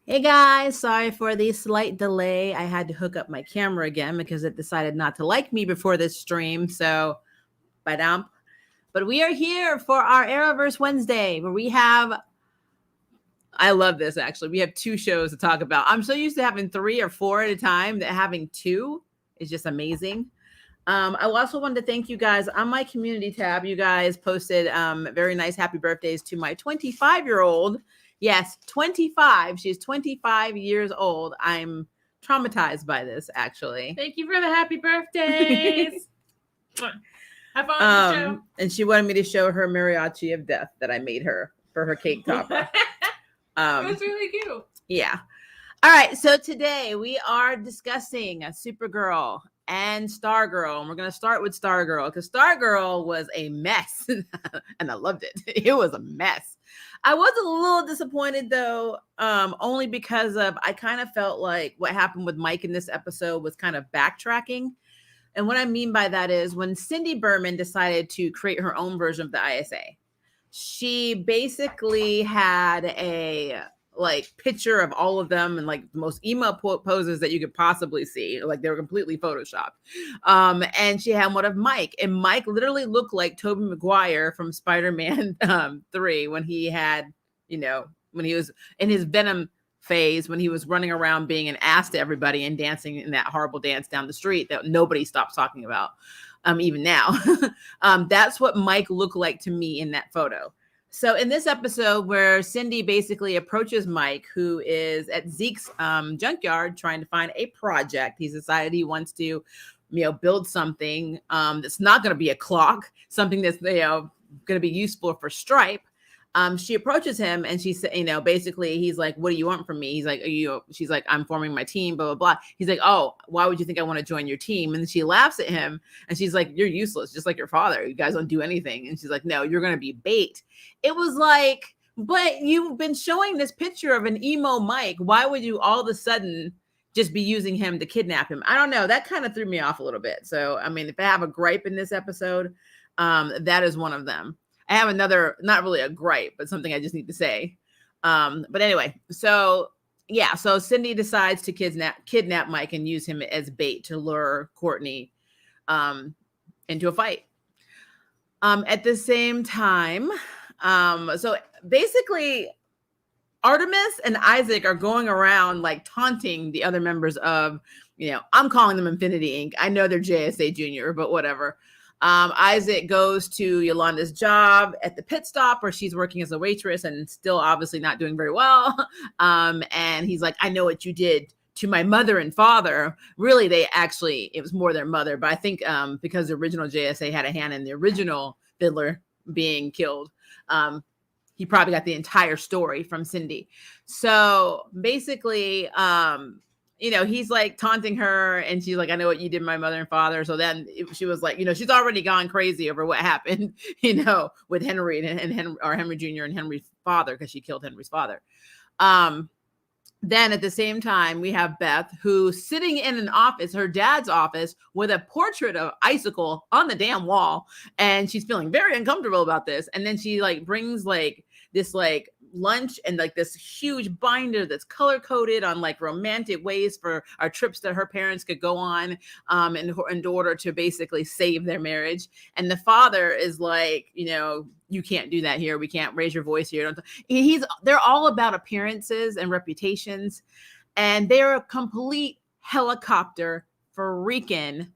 Hey guys, sorry for the slight delay. I had to hook up my camera again because it decided not to like me before this stream. So, ba-dum. But we are here for our Arrowverse Wednesday where we have, I love this actually. We have two shows to talk about. I'm so used to having three or four at a time that having two is just amazing. I also wanted to thank you guys on my community tab. You guys posted very nice happy birthdays to my 25-year-old. Yes, 25. She's 25 years old. I'm traumatized by this, actually. Thank you for the happy birthdays. Have fun with the show. And she wanted me to show her mariachi of death that I made her for her cake topper. It was really cute. Yeah. All right. So today we are discussing Supergirl and Stargirl. And we're going to start with Stargirl because Stargirl was a mess and I loved it. It was a mess. I was a little disappointed though, only because of I kind of felt like what happened with Mike in this episode was kind of backtracking. And what I mean by that is when Cindy Berman decided to create her own version of the ISA, she basically had a picture of all of them and like the most emo poses that you could possibly see. Like they were completely photoshopped. And she had one of Mike, and Mike literally looked like Tobey Maguire from Spider-Man 3 when he had, when he was in his Venom phase, when he was running around being an ass to everybody and dancing in that horrible dance down the street that nobody stops talking about. Even now. That's what Mike looked like to me in that photo. So in this episode where Cindy basically approaches Mike, who is at Zeke's junkyard trying to find a project. He's decided he wants to, build something that's not going to be a clock, something that's, going to be useful for Stripe. She approaches him and she said, basically he's like, what do you want from me? He's like, she's like, I'm forming my team, blah, blah, blah. He's like, oh, why would you think I want to join your team? And then she laughs at him and she's like, you're useless, just like your father. You guys don't do anything. And she's like, no, you're going to be bait. It was like, but you've been showing this picture of an emo Mike. Why would you all of a sudden just be using him to kidnap him? I don't know. That kind of threw me off a little bit. So, I mean, if I have a gripe in this episode, that is one of them. I have another, not really a gripe, but something I just need to say. But anyway, so Cindy decides to kidnap Mike and use him as bait to lure Courtney into a fight. At the same time, so basically Artemis and Isaac are going around like taunting the other members of, I'm calling them Infinity Inc. I know they're JSA Junior, but whatever. Isaac goes to Yolanda's job at the pit stop where she's working as a waitress and still obviously not doing very well. And he's like, I know what you did to my mother and father. Really, it was more their mother. But I think because the original JSA had a hand in the original Fiddler being killed, he probably got the entire story from Cindy. So basically, he's like taunting her and she's like, I know what you did to my mother and father. So then she was like, she's already gone crazy over what happened, with Henry and Henry Jr. and Henry's father, because she killed Henry's father. Then at the same time, we have Beth, who's sitting in an office, her dad's office, with a portrait of Icicle on the damn wall. And she's feeling very uncomfortable about this. And then she brings this lunch and this huge binder that's color coded on romantic ways for our trips that her parents could go on in order to basically save their marriage. And the father is like, you can't do that here. We can't raise your voice here. They're all about appearances and reputations, and they're a complete helicopter freaking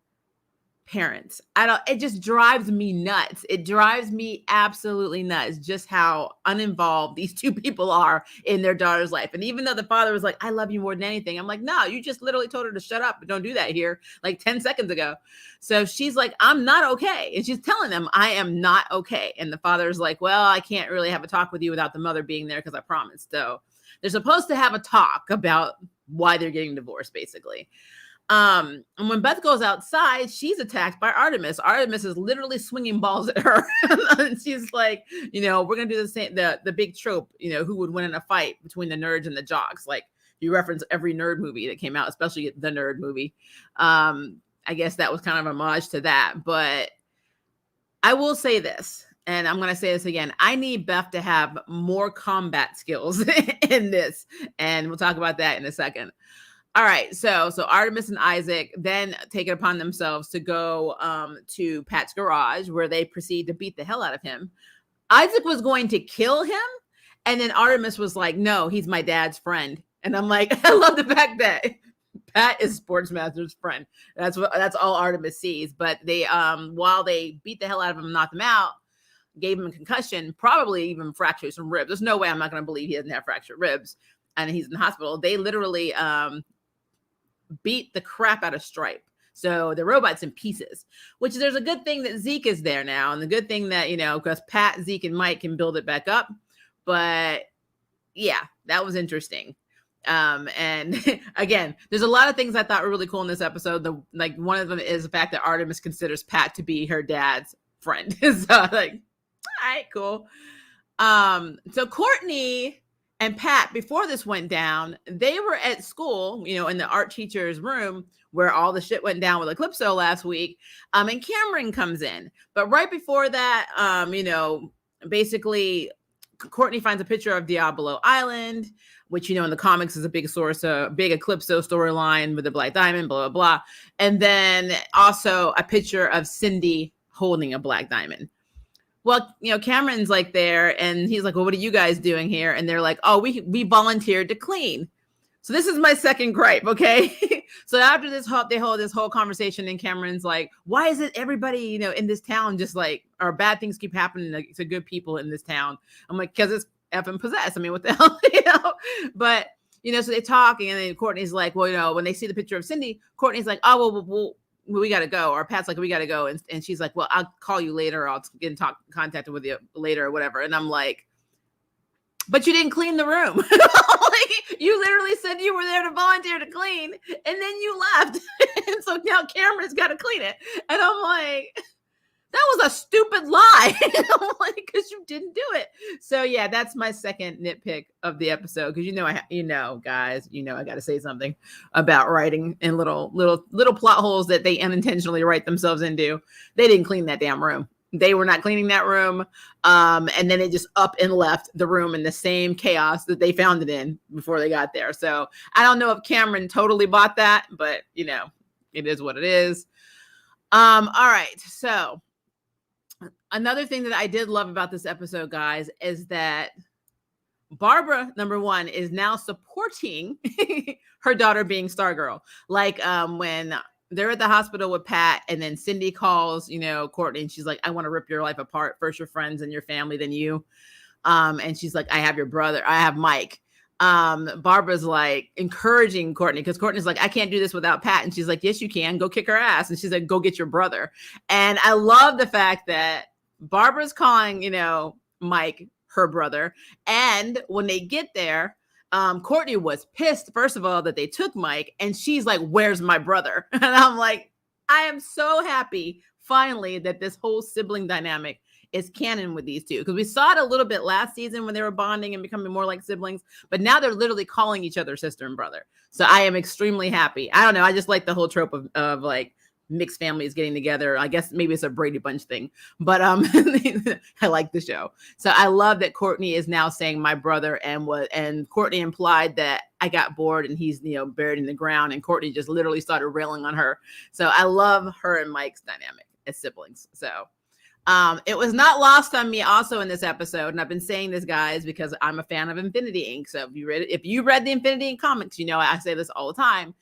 parents. It just drives me nuts. It drives me absolutely nuts just how uninvolved these two people are in their daughter's life. And even though the father was like, I love you more than anything, I'm like, no, you just literally told her to shut up, but don't do that here 10 seconds ago. So she's like, I'm not okay. And she's telling them, I am not okay. And the father's like, well, I can't really have a talk with you without the mother being there because I promised. So they're supposed to have a talk about why they're getting divorced, basically. And when Beth goes outside, she's attacked by Artemis. Artemis is literally swinging balls at her. And she's like, we're going to do the same, the big trope, who would win in a fight between the nerds and the jocks. You reference every nerd movie that came out, especially the nerd movie. I guess that was kind of a homage to that. But I will say this. and I'm going to say this again, I need Beth to have more combat skills in this. And we'll talk about that in a second. All right. So Artemis and Isaac then take it upon themselves to go to Pat's garage, where they proceed to beat the hell out of him. Isaac was going to kill him. And then Artemis was like, no, he's my dad's friend. And I'm like, I love the fact that Pat is Sportsmaster's friend. That's all Artemis sees. But they, while they beat the hell out of him, knocked him out, gave him a concussion, probably even fractured some ribs. There's no way I'm not going to believe he doesn't have fractured ribs, and he's in the hospital. They literally beat the crap out of Stripe. So the robot's in pieces, which there's a good thing that Zeke is there now. And the good thing that, because Pat, Zeke, and Mike can build it back up. But yeah, that was interesting. And again, there's a lot of things I thought were really cool in this episode. One of them is the fact that Artemis considers Pat to be her dad's friend. So like, all right, cool. So Courtney and Pat, before this went down, they were at school, in the art teacher's room where all the shit went down with Eclipso last week. And Cameron comes in. But right before that, basically Courtney finds a picture of Diablo Island, which, in the comics is a big source, a big Eclipso storyline with the Black Diamond, blah, blah, blah. And then also a picture of Cindy holding a Black Diamond. Well, Cameron's like there, and he's like, well, what are you guys doing here? And they're like, oh, we volunteered to clean. So this is my second gripe, okay? So after they hold this whole conversation, and Cameron's like, why is it everybody, in this town just like, or bad things keep happening to good people in this town? I'm like, because it's effing possessed. I mean, what the hell, But, so they talk, and then Courtney's like, well, when they see the picture of Cindy, Courtney's like, oh, well, we got to go. Or Pat's like, we got to go. And she's like, well, I'll call you later. I'll get in contact with you later or whatever. And I'm like, but you didn't clean the room. Like, you literally said you were there to volunteer to clean, and then you left. And so now Cameron's got to clean it. And I'm like, that was a stupid lie. I'm like, because you didn't do it. So yeah, that's my second nitpick of the episode. Because guys, I got to say something about writing in little plot holes that they unintentionally write themselves into. They didn't clean that damn room. They were not cleaning that room. And then they just up and left the room in the same chaos that they found it in before they got there. So I don't know if Cameron totally bought that, but it is what it is. All right. So another thing that I did love about this episode, guys, is that Barbara, number one, is now supporting her daughter being Stargirl. Like when they're at the hospital with Pat, and then Cindy calls, Courtney, and she's like, I want to rip your life apart. First your friends and your family, then you. And she's like, I have your brother. I have Mike. Barbara's like encouraging Courtney, because Courtney's like, I can't do this without Pat. And she's like, yes, you can. Go kick her ass. And she's like, go get your brother. And I love the fact that Barbara's calling, Mike her brother. And when they get there, Courtney was pissed, first of all, that they took Mike, and she's like, where's my brother? And I'm like, I am so happy finally that this whole sibling dynamic is canon with these two, because we saw it a little bit last season when they were bonding and becoming more like siblings, but now they're literally calling each other sister and brother. So I am extremely happy. I don't know, I just like the whole trope of like mixed families getting together. I guess maybe it's a Brady Bunch thing, but I like the show. So I love that Courtney is now saying my brother, and Courtney implied that I got bored and he's buried in the ground, and Courtney just literally started railing on her. So I love her and Mike's dynamic as siblings. So it was not lost on me also in this episode, and I've been saying this, guys, because I'm a fan of Infinity Inc. So if you read the Infinity Inc. comics, I say this all the time,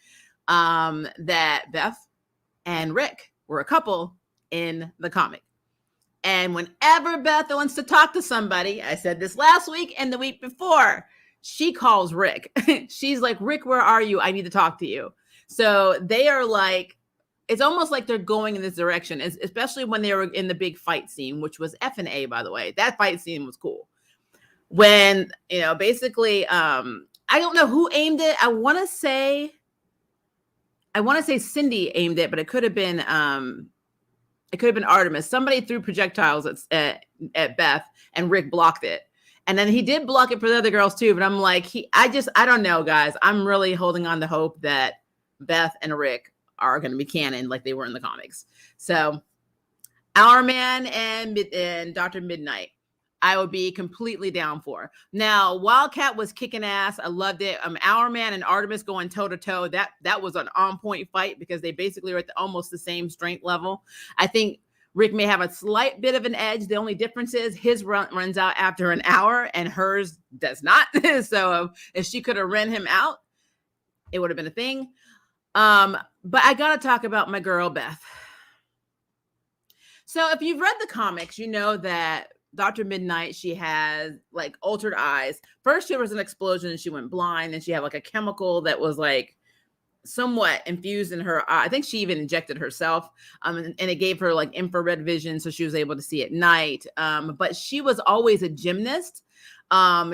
that Beth and Rick were a couple in the comic. And whenever Beth wants to talk to somebody, I said this last week and the week before, she calls Rick. She's like, Rick, where are you? I need to talk to you. So they are like, it's almost like they're going in this direction, especially when they were in the big fight scene, which was F&A, by the way. That fight scene was cool. When, basically, I don't know who aimed it. I want to say Cindy aimed it, but it could have been Artemis. Somebody threw projectiles at Beth, and Rick blocked it. And then he did block it for the other girls too. But I'm like, I don't know, guys. I'm really holding on to hope that Beth and Rick are going to be canon like they were in the comics. So Hourman and Dr. Midnight, I would be completely down for. Now, Wildcat was kicking ass. I loved it. Hourman and Artemis going toe to toe. That was an on point fight because they basically were at almost the same strength level. I think Rick may have a slight bit of an edge. The only difference is his runs out after an hour and hers does not. So if she could have ran him out, it would have been a thing. But I got to talk about my girl, Beth. So if you've read the comics, you know that Dr. Midnight, she has like altered eyes. First, there was an explosion and she went blind, and she had like a chemical that was like somewhat infused in her eye. I think she even injected herself, and it gave her like infrared vision, so she was able to see at night. But she was always a gymnast.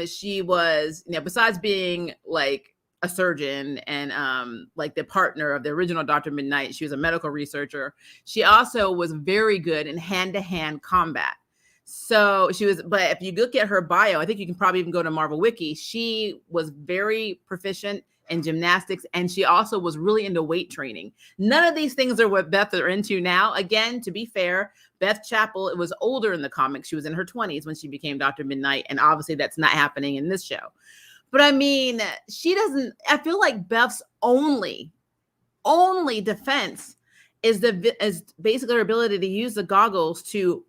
She was, besides being like a surgeon and like the partner of the original Dr. Midnight, she was a medical researcher. She also was very good in hand-to-hand combat. So she was, but if you look at her bio, I think you can probably even go to Marvel Wiki. She was very proficient in gymnastics, and she also was really into weight training. None of these things are what Beth are into now. Again, to be fair, Beth Chapel, it was older in the comics. She was in her 20s when she became Dr. Midnight, and obviously that's not happening in this show. But I mean, I feel like Beth's only defense is basically her ability to use the goggles to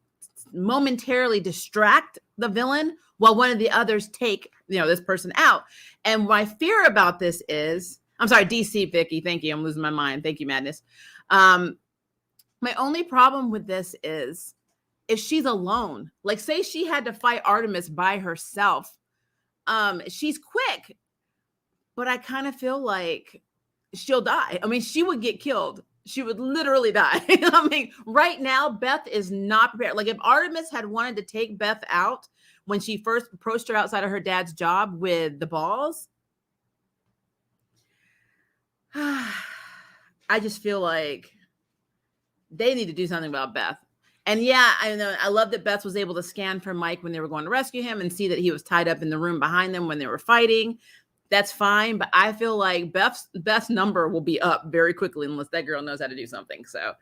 momentarily distract the villain while one of the others take, this person out. And my fear about this is, I'm sorry, DC, Vicky, thank you. I'm losing my mind. Thank you, Madness. My only problem with this is if she's alone, like say she had to fight Artemis by herself. She's quick, but I kind of feel like she'll die. I mean, she would get killed. She would literally die. I mean, right now, Beth is not prepared. Like if Artemis had wanted to take Beth out when she first approached her outside of her dad's job with the balls, I just feel like they need to do something about Beth. And yeah, I know, I love that Beth was able to scan for Mike when they were going to rescue him and see that he was tied up in the room behind them when they were fighting. That's fine, but I feel like Beth's number will be up very quickly unless that girl knows how to do something. So,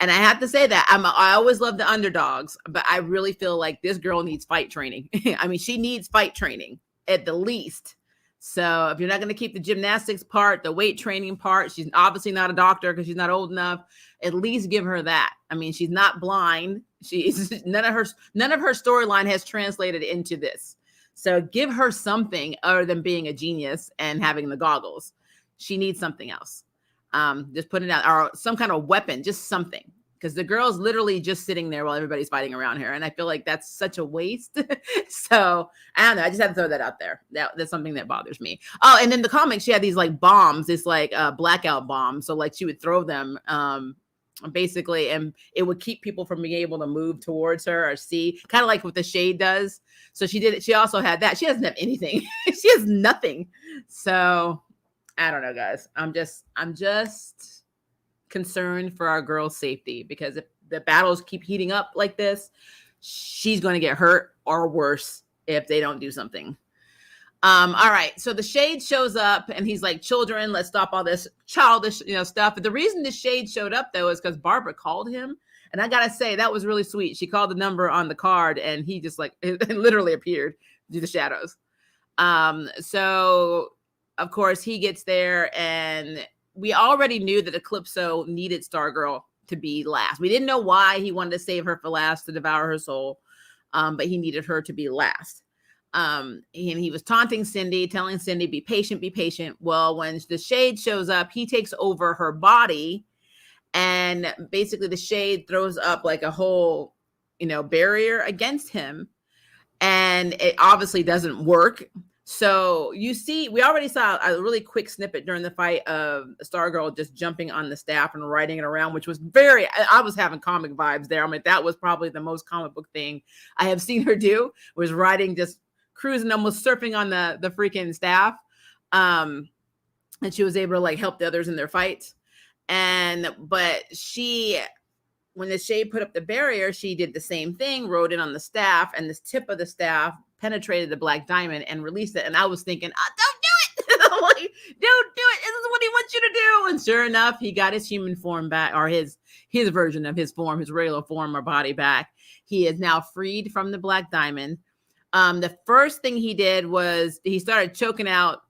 and I have to say that I always love the underdogs, but I really feel like this girl needs fight training. I mean, she needs fight training at the least. So if you're not going to keep the gymnastics part, the weight training part, she's obviously not a doctor because she's not old enough. At least give her that. I mean, she's not blind. She's none of her storyline has translated into this. So give her something other than being a genius and having the goggles. She needs something else. Just put it out, or some kind of weapon, just something. Because the girl's literally just sitting there while everybody's fighting around her. And I feel like that's such a waste. So I don't know. I just had to throw that out there. That's something that bothers me. Oh, and in the comics, she had these like bombs. It's like blackout bombs. So like she would throw them basically, and it would keep people from being able to move towards her or see, kind of like what the Shade does. So she did it. She also had that. She doesn't have anything. She has nothing. So I don't know, guys. I'm just concerned for our girl's safety, because if the battles keep heating up like this, she's going to get hurt or worse if they don't do something. All right. So the Shade shows up and he's like, children, let's stop all this childish, stuff. But the reason the Shade showed up though, is because Barbara called him. And I got to say, that was really sweet. She called the number on the card and he just like, it literally appeared through the shadows. So of course he gets there, and we already knew that Eclipso needed Stargirl to be last. We didn't know why he wanted to save her for last to devour her soul. But he needed her to be last. And he was taunting Cindy, telling Cindy, be patient, be patient. Well, when the Shade shows up, he takes over her body, and basically the Shade throws up like a whole, barrier against him, and it obviously doesn't work. So you see, we already saw a really quick snippet during the fight of Stargirl just jumping on the staff and riding it around, which was I was having comic vibes there. I mean, that was probably the most comic book thing I have seen her do, was riding, just cruising, almost surfing on the freaking staff. And she was able to like help the others in their fights. But when the Shade put up the barrier, she did the same thing, rode in on the staff, and this tip of the staff penetrated the black diamond and released it. And I was thinking, don't do it. I'm like, don't do it. This is what he wants you to do. And sure enough, he got his human form back, or his his version of his form, his regular form or body back. He is now freed from the Black Diamond. The first thing he did was he started choking out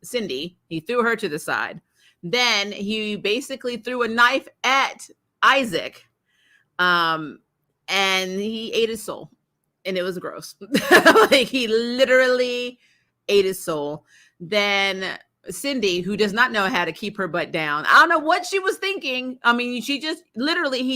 Cindy. He threw her to the side. Then he basically threw a knife at Isaac, and he ate his soul, and it was gross. Like, he literally ate his soul. Then Cindy, who does not know how to keep her butt down, I don't know what she was thinking. I mean, he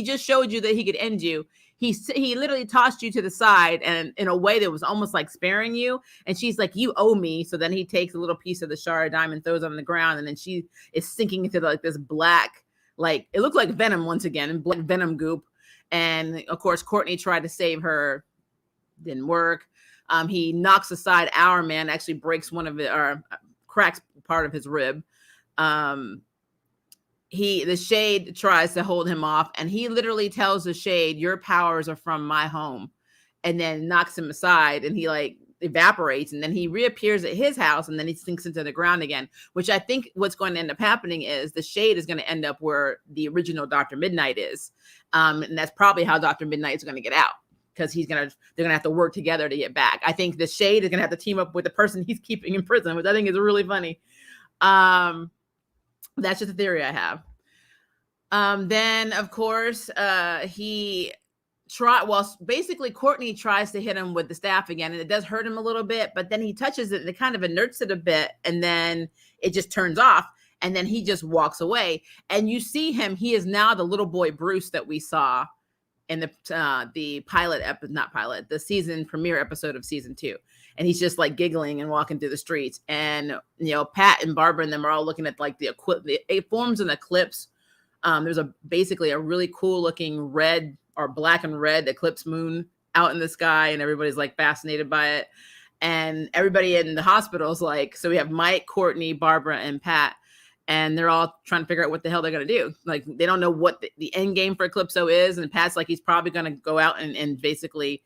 just showed you that he could end you. He literally tossed you to the side, and in a way that was almost like sparing you. And she's like, "You owe me." So then he takes a little piece of the shard of diamond, throws it on the ground, and then she is sinking into like this black, like it looked like venom once again, and black venom goop. And of course, Courtney tried to save her, didn't work. He knocks aside Our Man, actually breaks one of it, or cracks part of his rib. The Shade tries to hold him off, and he literally tells the Shade, "Your powers are from my home," and then knocks him aside, and he like evaporates, and then he reappears at his house, and then he sinks into the ground again, which I think what's going to end up happening is the Shade is going to end up where the original Dr. Midnight is. And that's probably how Dr. Midnight is going to get out, because they're going to have to work together to get back. I think the Shade is going to have to team up with the person he's keeping in prison, which I think is really funny. That's just a theory I have. Then of course, basically Courtney tries to hit him with the staff again, and it does hurt him a little bit, but then he touches it and it kind of inerts it a bit, and then it just turns off, and then he just walks away. And you see him, he is now the little boy Bruce that we saw in the season premiere episode of season 2. And he's just like giggling and walking through the streets. And, Pat and Barbara and them are all looking at like it forms an eclipse. There's basically a really cool looking red or black and red eclipse moon out in the sky, and everybody's like fascinated by it. And everybody in the hospital is like, so we have Mike, Courtney, Barbara, and Pat, and they're all trying to figure out what the hell they're going to do. Like, they don't know what the end game for Eclipso is. And Pat's like, he's probably going to go out and basically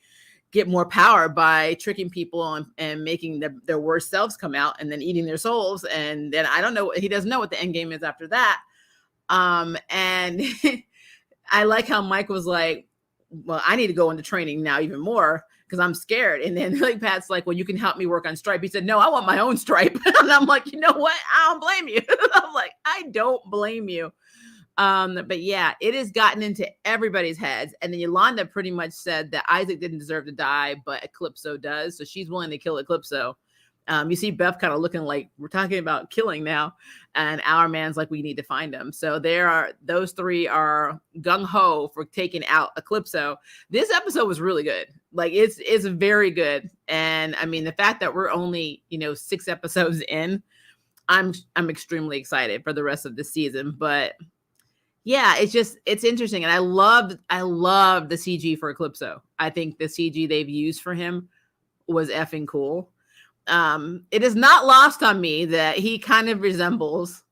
get more power by tricking people and making their worst selves come out, and then eating their souls. And then I don't know, he doesn't know what the end game is after that. And I like how Mike was like, well, I need to go into training now even more because I'm scared. And then like Pat's like, well, you can help me work on Stripe. He said, no, I want my own Stripe. And I'm like, you know what? I don't blame you. I'm like, I don't blame you. But yeah, it has gotten into everybody's heads. And then Yolanda pretty much said that Isaac didn't deserve to die, but Eclipso does. So she's willing to kill Eclipso. You see Beth kind of looking like we're talking about killing now, and Our Man's like, we need to find him. So those three are gung-ho for taking out Eclipso. This episode was really good. Like, it's very good. And I mean, the fact that we're only, 6 episodes in, I'm extremely excited for the rest of the season. But yeah, it's interesting. And I love the CG for Eclipso. I think the CG they've used for him was effing cool. It is not lost on me that he kind of resembles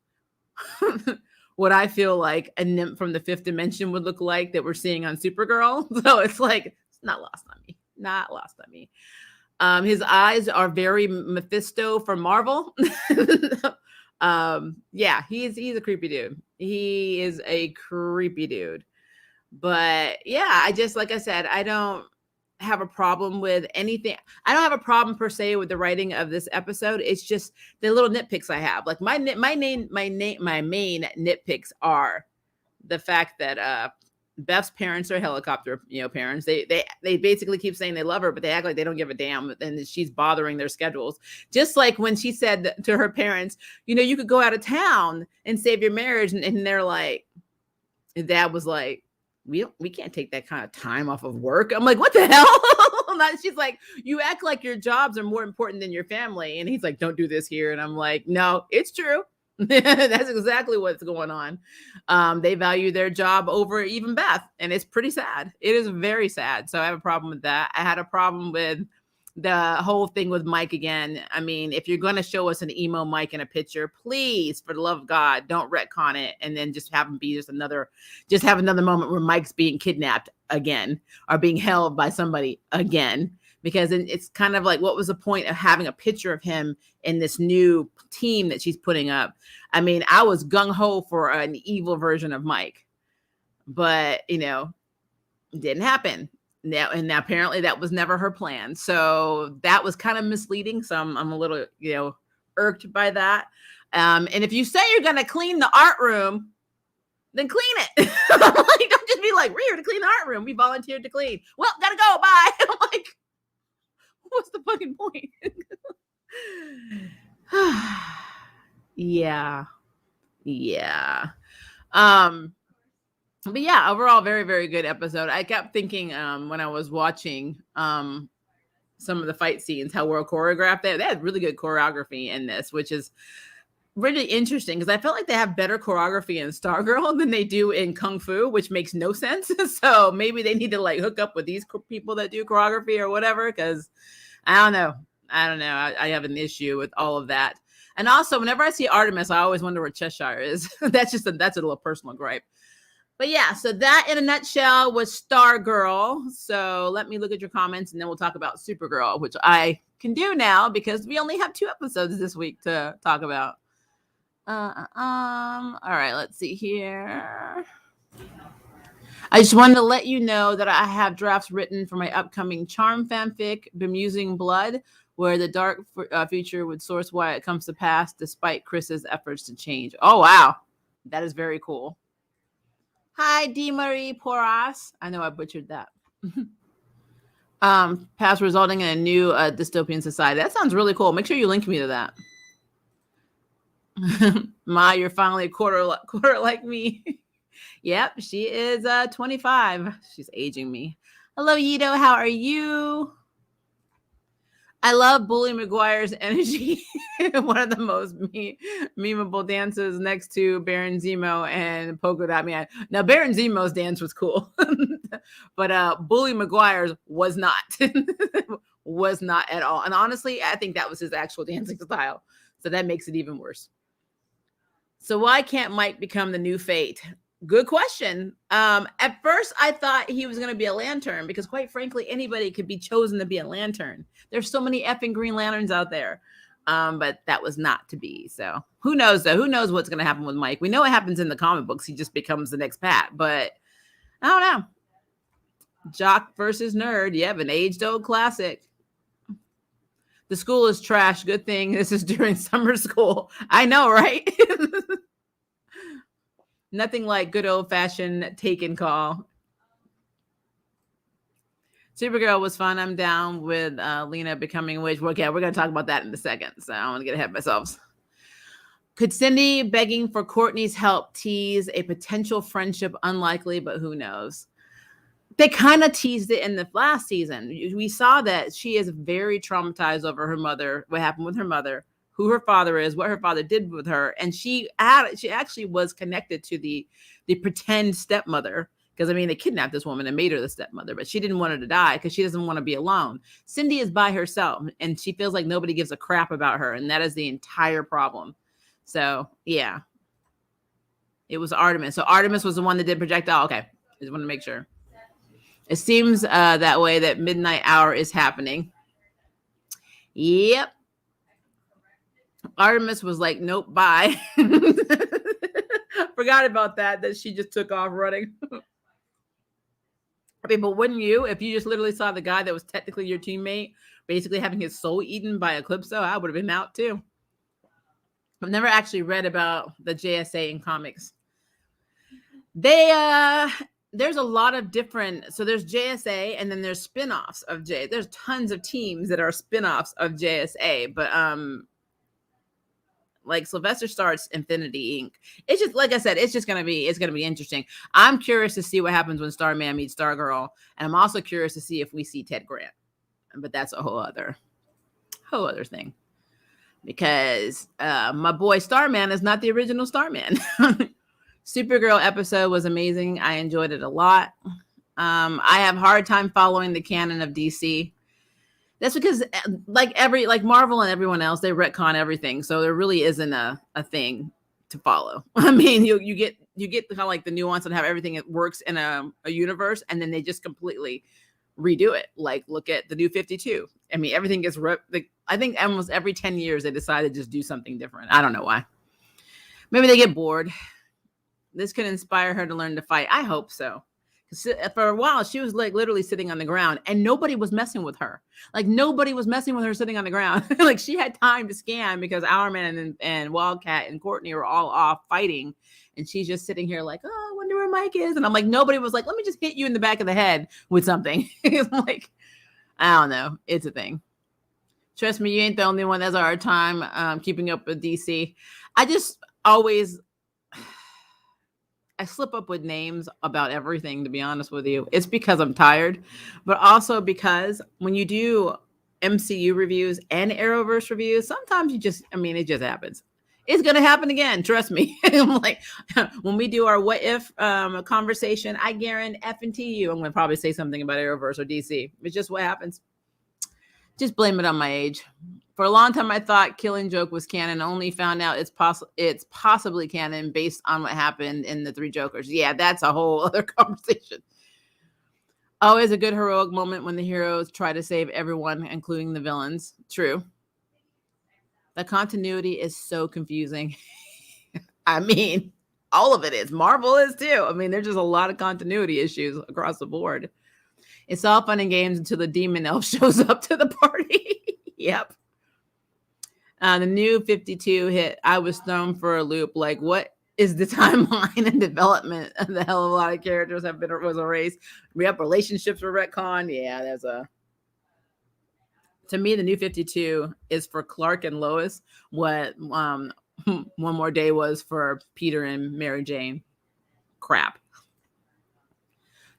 what I feel like a nymph from the 5th dimension would look like that we're seeing on Supergirl. So it's like, it's not lost on me. Not lost on me. His eyes are very Mephisto from Marvel. Yeah, he's a creepy dude. He is a creepy dude. But yeah, like I said, I don't have a problem with anything. I don't have a problem per se with the writing of this episode. It's just the little nitpicks I have. Like my main nitpicks are the fact that Beth's parents are helicopter parents. They basically keep saying they love her, but they act like they don't give a damn, and she's bothering their schedules. Just like when she said to her parents, you could go out of town and save your marriage, and they're like, Dad was like, we can't take that kind of time off of work. I'm like, what the hell? She's like, you act like your jobs are more important than your family. And he's like, don't do this here. And I'm like, no, it's true. That's exactly what's going on. They value their job over even Beth. And it's pretty sad. It is very sad. So I have a problem with that. I had a problem with the whole thing with Mike again. I mean, if you're going to show us an emo Mike in a picture, please, for the love of God, don't retcon it and then just have him be just have another moment where Mike's being kidnapped again or being held by somebody again, because it's kind of like, what was the point of having a picture of him in this new team that she's putting up? I mean, I was gung-ho for an evil version of Mike. but didn't happen. Now, and apparently that was never her plan. So that was kind of misleading. So I'm a little, irked by that. And if you say you're going to clean the art room, then clean it. Like, don't just be like, we're here to clean the art room. We volunteered to clean. Well, gotta go. Bye. I'm like, what's the fucking point? Yeah. But yeah, overall, very, very good episode. I kept thinking when I was watching some of the fight scenes, how well choreographed they had really good choreography in this, which is really interesting because I felt like they have better choreography in Stargirl than they do in Kung Fu, which makes no sense. So maybe they need to like hook up with these people that do choreography or whatever, because I don't know. I have an issue with all of that. And also, whenever I see Artemis, I always wonder where Cheshire is. That's a little personal gripe. But yeah, so that in a nutshell was Stargirl. So let me look at your comments and then we'll talk about Supergirl, which I can do now because we only have 2 episodes this week to talk about. All right, let's see here. I just wanted to let you know that I have drafts written for my upcoming Charm fanfic, Bemusing Blood, where the dark future would source why it comes to pass despite Chris's efforts to change. Oh, wow. That is very cool. Hi, D. Marie Porras. I know I butchered that. Past resulting in a new dystopian society. That sounds really cool. Make sure you link me to that. Ma, you're finally a quarter like me. Yep, she is 25. She's aging me. Hello, Yido. How are you? I love Bully McGuire's energy. One of the most memeable dances next to Baron Zemo and Polka Dot Man. Now, Baron Zemo's dance was cool, but Bully McGuire's was not. Was not at all. And honestly, I think that was his actual dancing style. So that makes it even worse. So why can't Mike become the new Fate? Good question. At first, I thought he was going to be a Lantern because, quite frankly, anybody could be chosen to be a Lantern. There's so many effing Green Lanterns out there. But that was not to be. So who knows, though? Who knows what's going to happen with Mike? We know what happens in the comic books. He just becomes the next Pat. But I don't know. Jock versus nerd. Yep, an age-old classic. The school is trash. Good thing this is during summer school. I know, right? Nothing like good old-fashioned take and call. Supergirl was fun. I'm down with Lena becoming a witch. Okay, we're going to talk about that in a second, so I don't want to get ahead of myself. Could Cindy begging for Courtney's help tease a potential friendship? Unlikely, but who knows? They kind of teased it in the last season. We saw that she is very traumatized over her mother, what happened with her mother, who her father is, what her father did with her. And she actually was connected to the pretend stepmother. Because, I mean, they kidnapped this woman and made her the stepmother, but she didn't want her to die because she doesn't want to be alone. Cindy is by herself, and she feels like nobody gives a crap about her, and that is the entire problem. So, yeah. It was Artemis. So Artemis was the one that did projectile. Okay. I just want to make sure. It seems that way that midnight hour is happening. Yep. Artemis was like, nope, bye. Forgot about that she just took off running. I mean, but wouldn't you, if you just literally saw the guy that was technically your teammate basically having his soul eaten by Eclipso, I would have been out too. I've never actually read about the JSA in comics. There's a lot of different, so there's JSA and then there's spin-offs of J. There's tons of teams that are spin-offs of JSA, but like Sylvester starts Infinity Inc. It's just, like I said, it's going to be interesting. I'm curious to see what happens when Starman meets Stargirl, and I'm also curious to see if we see Ted Grant. But that's a whole other thing, because my boy Starman is not the original Starman. Supergirl episode was amazing. I enjoyed it a lot. I have a hard time following the canon of DC. That's because like Marvel and everyone else, they retcon everything. So there really isn't a thing to follow. I mean, you get kind of like the nuance and how everything works in a universe, and then they just completely redo it. Like, look at the New 52. I mean, everything gets I think almost every 10 years they decide to just do something different. I don't know why. Maybe they get bored. This could inspire her to learn to fight. I hope so. For a while, she was like literally sitting on the ground and nobody was messing with her. Like nobody was messing with her sitting on the ground. Like she had time to scan because Hourman and Wildcat and Courtney were all off fighting. And she's just sitting here like, oh, I wonder where Mike is. And I'm like, nobody was like, let me just hit you in the back of the head with something. Like, I don't know. It's a thing. Trust me, you ain't the only one that has a hard time keeping up with DC. I just always... I slip up with names about everything, to be honest with you. It's because I'm tired, but also because when you do MCU reviews and Arrowverse reviews, sometimes it just happens. It's going to happen again. Trust me. I'm like, when we do our what if conversation, I guarantee you, I'm going to probably say something about Arrowverse or DC. It's just what happens. Just blame it on my age. For a long time, I thought Killing Joke was canon. Only found out it's possibly canon based on what happened in the Three Jokers. Yeah, that's a whole other conversation. Always a good heroic moment when the heroes try to save everyone, including the villains. True. The continuity is so confusing. I mean, all of it is. Marvel is too. I mean, there's just a lot of continuity issues across the board. It's all fun and games until the demon elf shows up to the party. Yep. The new 52 hit. I was thrown for a loop. Like, what is the timeline and development? The hell of a lot of characters was erased. We have relationships were retconned. Yeah, to me, the new 52 is for Clark and Lois what One More Day was for Peter and Mary Jane. Crap.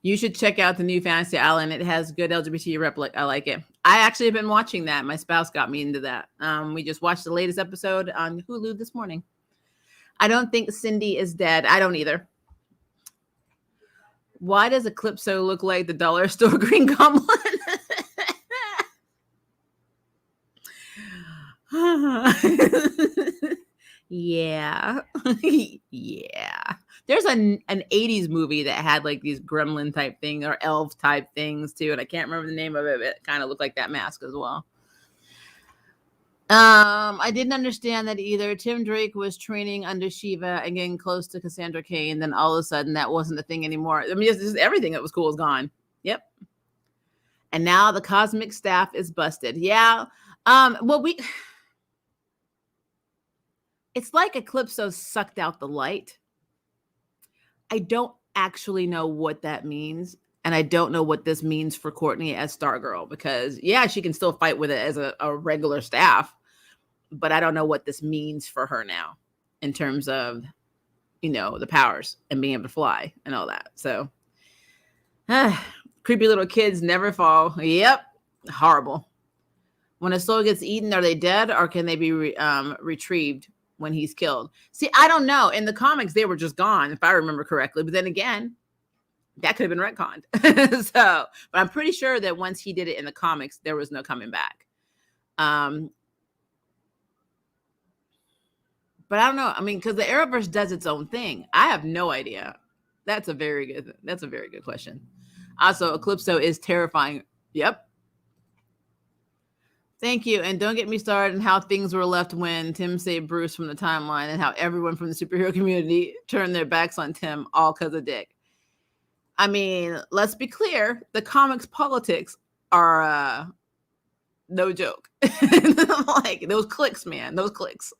You should check out the new Fantasy Island. It has good LGBT replica. I like it. I actually have been watching that. My spouse got me into that. We just watched the latest episode on Hulu this morning. I don't think Cindy is dead. I don't either. Why does Eclipso look like the dollar store Green Goblin? Yeah. Yeah. There's an 80s movie that had like these gremlin type things or elf type things too. And I can't remember the name of it, but it kind of looked like that mask as well. I didn't understand that either. Tim Drake was training under Shiva and getting close to Cassandra Cain. Then all of a sudden that wasn't a thing anymore. I mean, just everything that was cool is gone. Yep. And now the cosmic staff is busted. Yeah. It's like Eclipso sucked out the light. I don't actually know what that means. And I don't know what this means for Courtney as Stargirl because, yeah, she can still fight with it as a regular staff. But I don't know what this means for her now in terms of, the powers and being able to fly and all that. So, creepy little kids never fall. Yep. Horrible. When a soul gets eaten, are they dead or can they be retrieved when he's killed? See, I don't know. In the comics, they were just gone, if I remember correctly. But then again, that could have been retconned. But I'm pretty sure that once he did it in the comics, there was no coming back. But I don't know. I mean, because the Arrowverse does its own thing. I have no idea. That's a very good question. Also, Eclipso is terrifying. Yep. Thank you. And don't get me started on how things were left when Tim saved Bruce from the timeline and how everyone from the superhero community turned their backs on Tim all because of Dick. I mean, let's be clear. The comics politics are no joke. Like those clicks, man. Those clicks.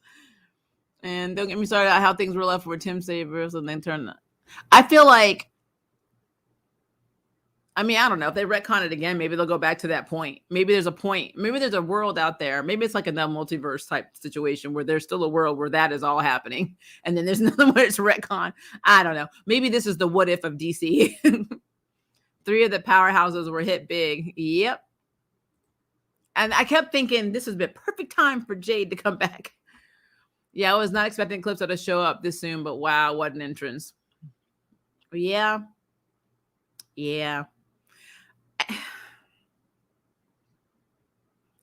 And don't get me started on how things were left where Tim saved Bruce and then turned. I feel like, I don't know. If they retcon it again, maybe they'll go back to that point. Maybe there's a point. Maybe there's a world out there. Maybe it's like a multiverse type situation where there's still a world where that is all happening. And then there's another where it's retcon. I don't know. Maybe this is the what if of DC. 3 of the powerhouses were hit big. Yep. And I kept thinking this has been perfect time for Jade to come back. Yeah, I was not expecting Eclipso to show up this soon, but wow, what an entrance. Yeah. Yeah.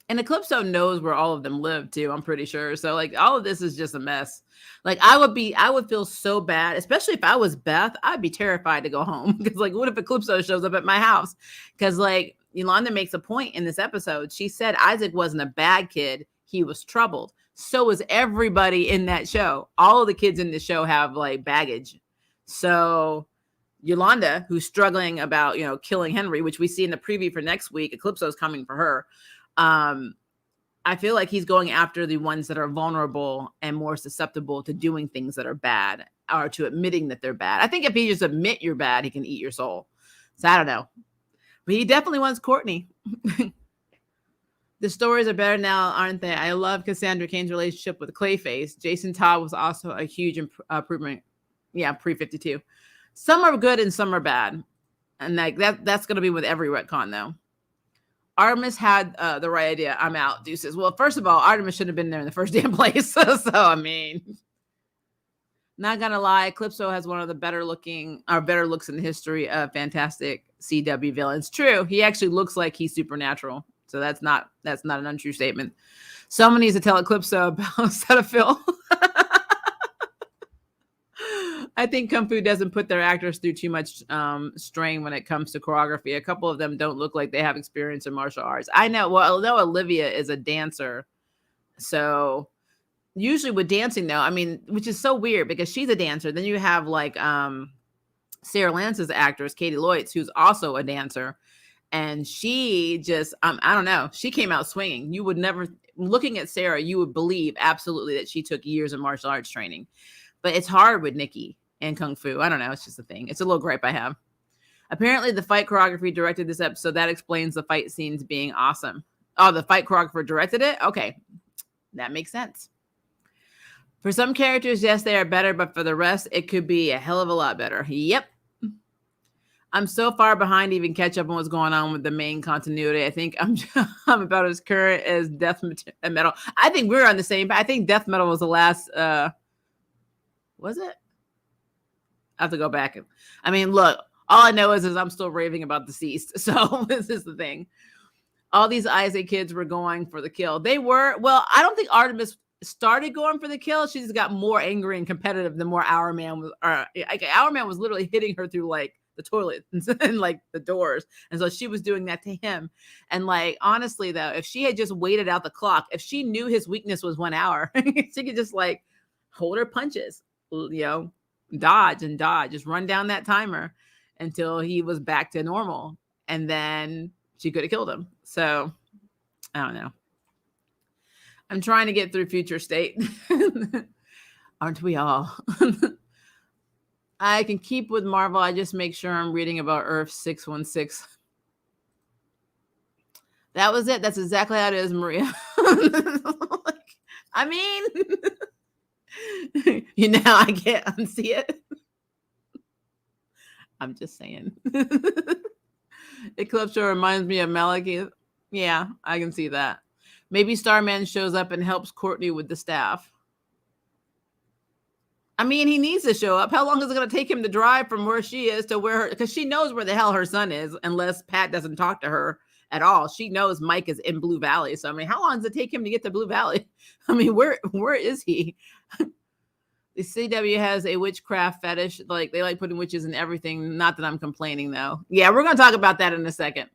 And Eclipso knows where all of them live too, I'm pretty sure. So like all of this is just a mess. Like I would feel so bad, especially if I was Beth. I'd be terrified to go home because like what if Eclipso shows up at my house? Because like Yolanda makes a point in this episode. She said Isaac wasn't a bad kid. He was troubled. So is everybody in that show. All of the kids in the show have like baggage. So Yolanda, who's struggling about, killing Henry, which we see in the preview for next week, Eclipso's coming for her. I feel like he's going after the ones that are vulnerable and more susceptible to doing things that are bad or to admitting that they're bad. I think if he just admit you're bad, he can eat your soul. So I don't know. But he definitely wants Courtney. The stories are better now, aren't they? I love Cassandra Cain's relationship with Clayface. Jason Todd was also a huge improvement. Yeah, pre-52. Some are good and some are bad. And that's going to be with every retcon, though. Artemis had the right idea. I'm out, deuces. Well, first of all, Artemis shouldn't have been there in the first damn place. So, I mean, not going to lie, Eclipso has one of the better looks in the history of fantastic CW villains. True, he actually looks like he's supernatural. So that's not an untrue statement. Someone needs to tell Eclipso about Cetaphil. I think Kung Fu doesn't put their actors through too much strain when it comes to choreography. A couple of them don't look like they have experience in martial arts. I know. Well, although Olivia is a dancer, so usually with dancing, though, I mean, which is so weird because she's a dancer. Then you have like Sarah Lance's actress, Katie Loitz, who's also a dancer. And she just, I don't know, she came out swinging. You would never, looking at Sarah, you would believe absolutely that she took years of martial arts training. But it's hard with Nikki and Kung Fu. I don't know. It's just a thing. It's a little gripe I have. Apparently, the fight choreography directed this episode. That explains the fight scenes being awesome. Oh, the fight choreographer directed it? Okay. That makes sense. For some characters, yes, they are better. But for the rest, it could be a hell of a lot better. Yep. I'm so far behind to even catch up on what's going on with the main continuity. I think I'm about as current as Death Metal. I think we're on the same. I think Death Metal was the last. Was it? I have to go back. I mean, look, all I know is I'm still raving about Deceased. So this is the thing. All these Isaac kids were going for the kill. They were. Well, I don't think Artemis started going for the kill. She just got more angry and competitive the more Hourman was. Hourman was literally hitting her through like the toilet and like the doors. And so she was doing that to him. And like, honestly though, if she had just waited out the clock, if she knew his weakness was 1 hour, she could just like hold her punches, dodge, just run down that timer until he was back to normal. And then she could have killed him. So I don't know. I'm trying to get through Future State. Aren't we all? I can keep with Marvel. I just make sure I'm reading about Earth 616. That was it. That's exactly how it is, Maria. I mean, I can't unsee it. I'm just saying. Eclipse reminds me of Maliki. Yeah, I can see that. Maybe Starman shows up and helps Courtney with the staff. I mean, he needs to show up. How long is it going to take him to drive from where she is to where her, because she knows where the hell her son is, unless Pat doesn't talk to her at all. She knows Mike is in Blue Valley. So, I mean, how long does it take him to get to Blue Valley? I mean, where is he? The CW has a witchcraft fetish. Like, they like putting witches in everything. Not that I'm complaining, though. Yeah, we're going to talk about that in a second.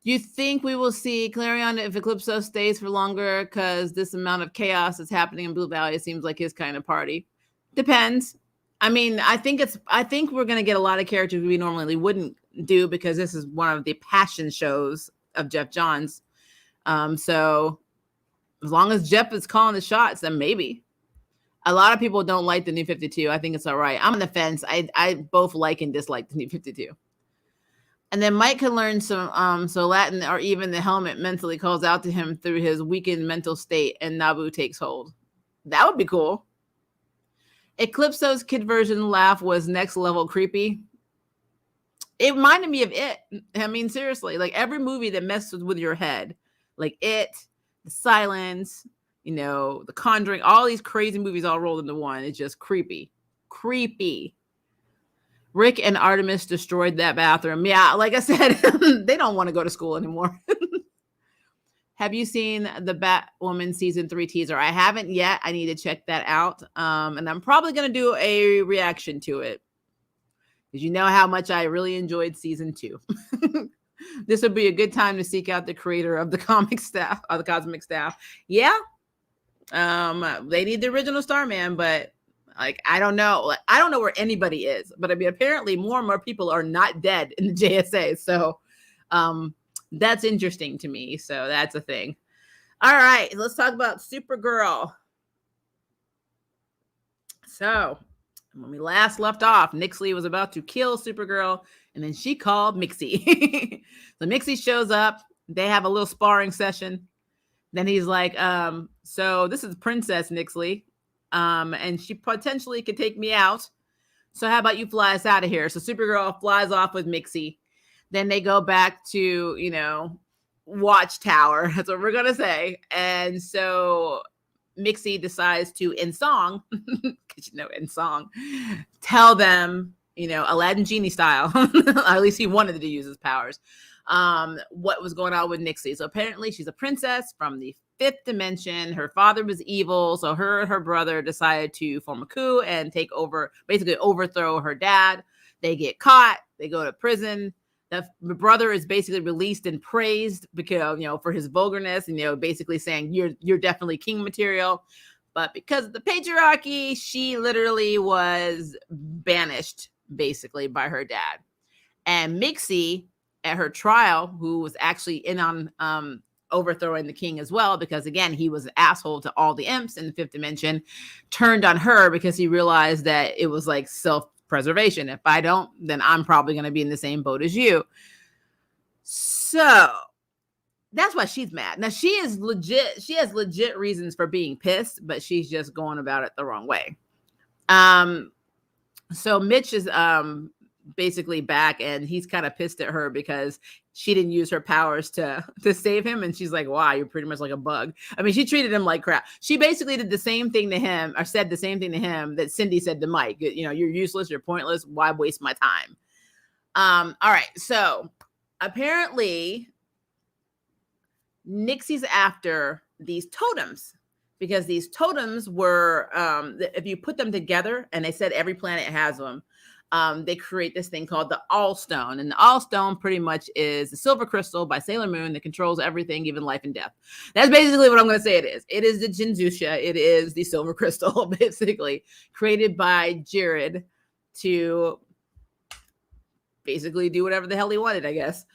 Do you think we will see Clarion if Eclipso stays for longer? Because this amount of chaos that's happening in Blue Valley, it seems like his kind of party. Depends. I mean, I think we're going to get a lot of characters we normally wouldn't do because this is one of the passion shows of Jeff Johns. So as long as Jeff is calling the shots, then maybe. A lot of people don't like the New 52. I think it's all right. I'm on the fence. I both like and dislike the New 52. And then Mike can learn some so Latin or even the helmet mentally calls out to him through his weakened mental state and Nabu takes hold. That would be cool. Eclipso's kid version laugh was next level creepy. It reminded me of It. I mean, seriously, like every movie that messes with your head, like It, The Silence, The Conjuring, all these crazy movies all rolled into one. It's just creepy. Creepy. Rick and Artemis destroyed that bathroom. Yeah, like I said, they don't want to go to school anymore. Have you seen the Batwoman season 3 teaser? I haven't yet. I need to check that out. And I'm probably going to do a reaction to it. Because you know how much I really enjoyed season 2. This would be a good time to seek out the creator of the comic staff, or the cosmic staff. Yeah. They need the original Starman, but Like, I don't know. Like, I don't know where anybody is, but I mean, apparently more and more people are not dead in the JSA. So that's interesting to me. So that's a thing. All right, let's talk about Supergirl. So when we last left off, Nixley was about to kill Supergirl, and then she called Mixie. So Mixie shows up. They have a little sparring session. Then he's like, so this is Princess Nixley, and she potentially could take me out. So how about you fly us out of here? So Supergirl flies off with Mixie. Then they go back to, Watchtower. That's what we're going to say. And so Mixie decides to, in song, because in song, tell them, Aladdin Genie style, at least he wanted to use his powers, what was going on with Nixie. So apparently she's a princess from the 5th dimension. Her father was evil, so her and her brother decided to form a coup and take over, basically overthrow her dad. They get caught. They go to prison. The brother is basically released and praised because, for his vulgarness and, basically saying you're definitely king material. But because of the patriarchy, she literally was banished basically by her dad. And Mixie at her trial, who was actually in on overthrowing the king as well, because again, he was an asshole to all the imps in the 5th dimension, turned on her because he realized that it was like self-preservation. If I don't, then I'm probably going to be in the same boat as you. So that's why she's mad. Now she has legit reasons for being pissed, but she's just going about it the wrong way. So Mitch is basically back, and he's kind of pissed at her because she didn't use her powers to save him. And she's like, wow, you're pretty much like a bug. I mean, she treated him like crap. She basically did the same thing to him, or said the same thing to him that Cindy said to Mike. You're useless, you're pointless, why waste my time? All right, so apparently Nixie's after these totems, because these totems were, if you put them together, and they said every planet has them, they create this thing called the All-Stone. And the All-Stone pretty much is the silver crystal by Sailor Moon that controls everything, even life and death. That's basically what I'm going to say it is. It is the Jinzusha. It is the silver crystal, basically, created by Jared to basically do whatever the hell he wanted, I guess.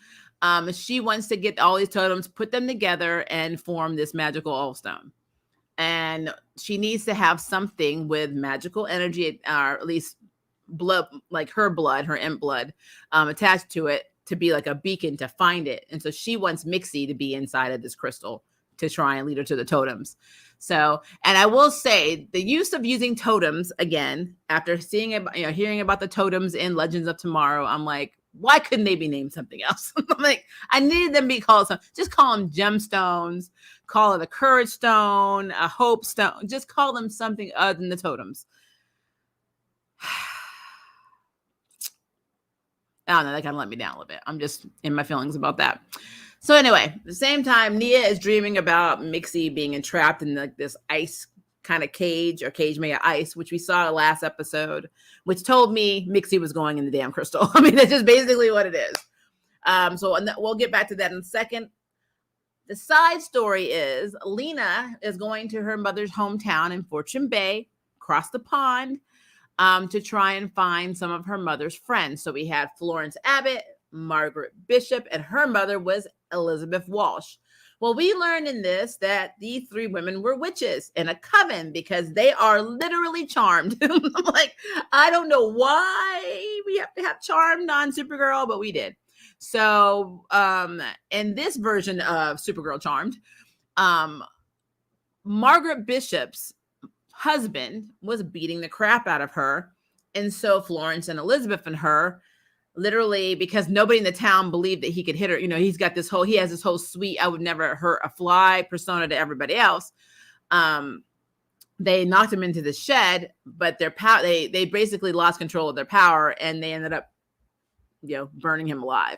She wants to get all these totems, put them together, and form this magical All-Stone. And she needs to have something with magical energy, or at least blood, like her imp blood, attached to it, to be like a beacon to find it. And so she wants Mixie to be inside of this crystal to try and lead her to the totems. So, and I will say the use of using totems again, after hearing about the totems in Legends of Tomorrow, I'm like, why couldn't they be named something else? I'm like, I needed them to be called something. Just call them gemstones, call it a courage stone, a hope stone, just call them something other than the totems. I don't know, that kind of let me down a little bit. I'm just in my feelings about that. So anyway, at the same time, Nia is dreaming about Mixie being entrapped in like this ice kind of cage, or cage made of ice, which we saw the last episode, which told me Mixie was going in the damn crystal. I mean, that's just basically what it is. So we'll get back to that in a second. The side story is Lena is going to her mother's hometown in Fortune Bay, across the pond, to try and find some of her mother's friends. So we had Florence Abbott, Margaret Bishop, and her mother was Elizabeth Walsh. Well, we learned in this that these 3 women were witches in a coven, because they are literally charmed. I'm like, I don't know why we have to have charmed on Supergirl, but we did. So in this version of Supergirl Charmed, Margaret Bishop's husband was beating the crap out of her. And so Florence and Elizabeth and her, literally, because nobody in the town believed that he could hit her. He has this whole sweet, I would never hurt a fly persona to everybody else. They knocked him into the shed, but their power, they basically lost control of their power, and they ended up, burning him alive.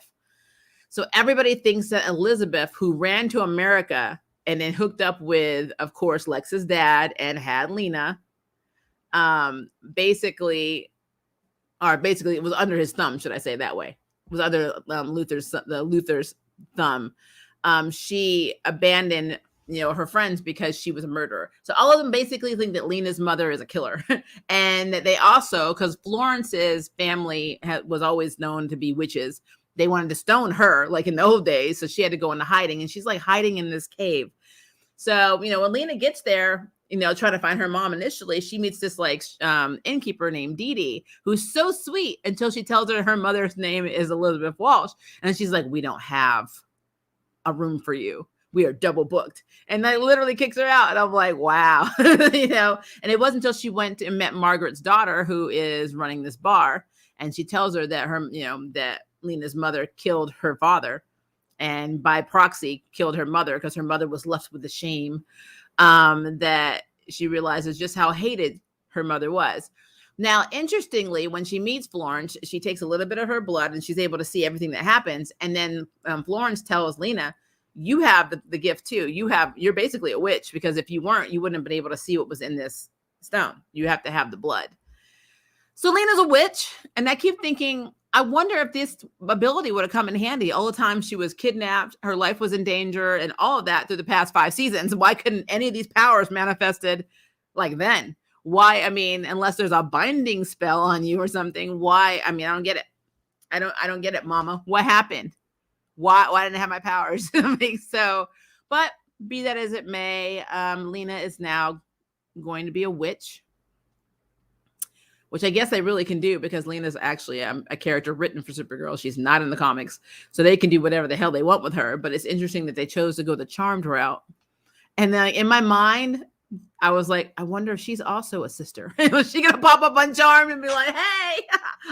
So everybody thinks that Elizabeth, who ran to America and then hooked up with, of course, Lex's dad and had Lena, basically it was under his thumb, should I say that way? It was under Luther's thumb. She abandoned her friends because she was a murderer. So all of them basically think that Lena's mother is a killer. And they also, because Florence's family was always known to be witches, they wanted to stone her like in the old days. So she had to go into hiding, and she's like hiding in this cave. So, when Lena gets there, trying to find her mom initially, she meets this like innkeeper named Dee Dee, who's so sweet until she tells her mother's name is Elizabeth Walsh. And she's like, we don't have a room for you. We are double booked. And that literally kicks her out. And I'm like, wow. And it wasn't until she went and met Margaret's daughter, who is running this bar. And she tells her that that Lena's mother killed her father, and by proxy killed her mother, because her mother was left with the shame that she realizes just how hated her mother was. Now, interestingly, when she meets Florence, she takes a little bit of her blood and she's able to see everything that happens. And then Florence tells Lena, you have the gift too. You're basically a witch, because if you weren't, you wouldn't have been able to see what was in this stone. You have to have the blood. So Lena's a witch. And I keep thinking, I wonder if this ability would have come in handy all the time she was kidnapped, her life was in danger, and all of that through the past 5 seasons. Why couldn't any of these powers manifested like then? Why? Unless there's a binding spell on you or something. Why? I don't get it. I don't get it, Mama. What happened? Why didn't I have my powers? So, but be that as it may, Lena is now going to be a witch, which I guess they really can do, because Lena's actually a character written for Supergirl. She's not in the comics, so they can do whatever the hell they want with her. But it's interesting that they chose to go the charmed route. And then in my mind, I was like, I wonder if she's also a sister. Was she gonna pop up on Charmed and be like, "Hey,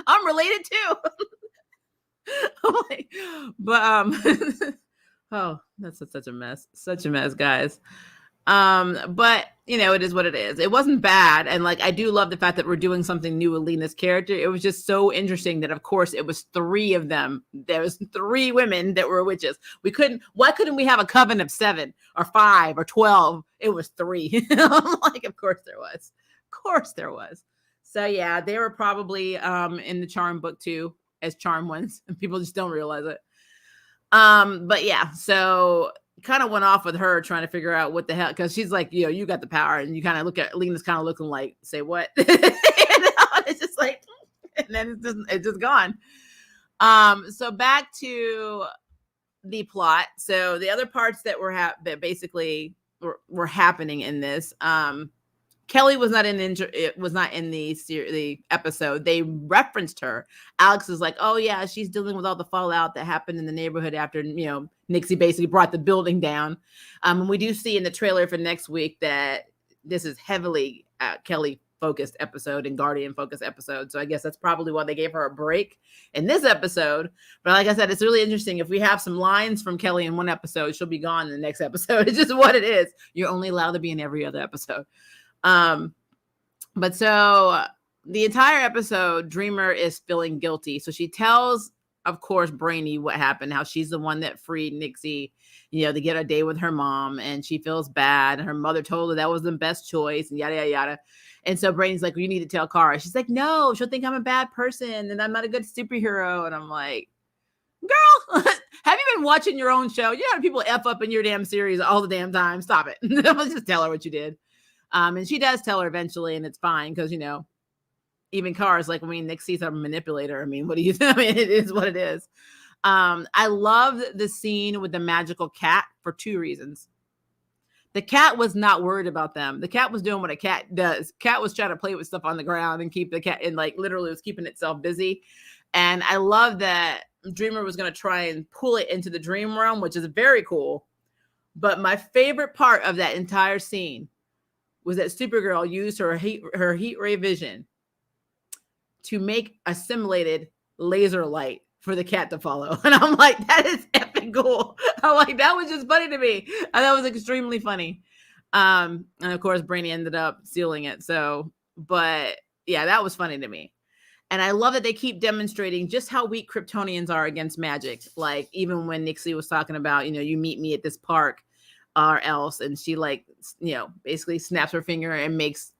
I'm related too"? I'm like, but oh, that's such a mess, guys. But it is what it is. It wasn't bad. And like, I do love the fact that we're doing something new with Lena's character. It was just so interesting that, of course, it was 3 of them. There was 3 women that were witches. Why couldn't we have a coven of 7 or 5 or 12? It was 3. I'm like, of course there was. So yeah, they were probably in the Charm book too, as Charm ones, and people just don't realize it. But yeah, so kind of went off with her trying to figure out what the hell, because she's like, you got the power, and you kind of look at Lena's kind of looking like, say what? It's just like, and then it's just gone. So back to the plot. So the other parts that that basically were happening in this, Kelly was not in the episode. They referenced her. Alex is like, oh yeah, she's dealing with all the fallout that happened in the neighborhood after, Nixie basically brought the building down. And we do see in the trailer for next week that this is heavily Kelly focused episode and Guardian focused episode. So I guess that's probably why they gave her a break in this episode. But like I said, it's really interesting. If we have some lines from Kelly in one episode, she'll be gone in the next episode. It's just what it is. You're only allowed to be in every other episode. But so the entire episode, Dreamer is feeling guilty. So she tells, of course, Brainy what happened, how she's the one that freed Nixie, to get a day with her mom, and she feels bad. Her mother told her that was the best choice, and yada, yada, yada. And so Brainy's like, well, you need to tell Kara. She's like, no, she'll think I'm a bad person and I'm not a good superhero. And I'm like, girl, have you been watching your own show? You know, people F up in your damn series all the damn time. Stop it. Let's just tell her what you did. And she does tell her eventually, and it's fine, because, even Kara's like, Nixie's a manipulator. What do you think? It is what it is. I loved the scene with the magical cat for 2 reasons. The cat was not worried about them. The cat was doing what a cat does. Cat was trying to play with stuff on the ground and keep the cat, and like literally was keeping itself busy. And I love that Dreamer was going to try and pull it into the dream realm, which is very cool. But my favorite part of that entire scene was that Supergirl used her heat ray vision to make a simulated laser light for the cat to follow. And I'm like, that is epic cool. I'm like, that was just funny to me. And that was extremely funny. And of course, Brainy ended up stealing it. So, but yeah, that was funny to me. And I love that they keep demonstrating just how weak Kryptonians are against magic. Like, even when Nixie was talking about, you meet me at this park or else. And she basically snaps her finger and makes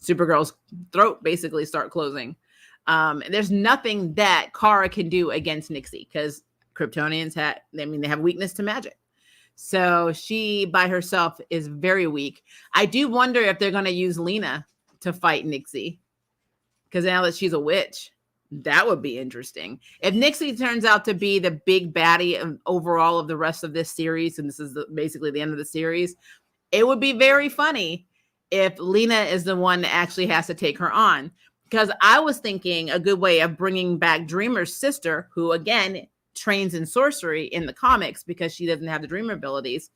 Supergirl's throat basically start closing. There's nothing that Kara can do against Nixie, because Kryptonians they have weakness to magic. So she by herself is very weak. I do wonder if they're going to use Lena to fight Nixie, because now that she's a witch, that would be interesting. If Nixie turns out to be the big baddie of overall of the rest of this series, and this is basically the end of the series, it would be very funny if Lena is the one that actually has to take her on. Because I was thinking a good way of bringing back Dreamer's sister, who again trains in sorcery in the comics because she doesn't have the Dreamer abilities,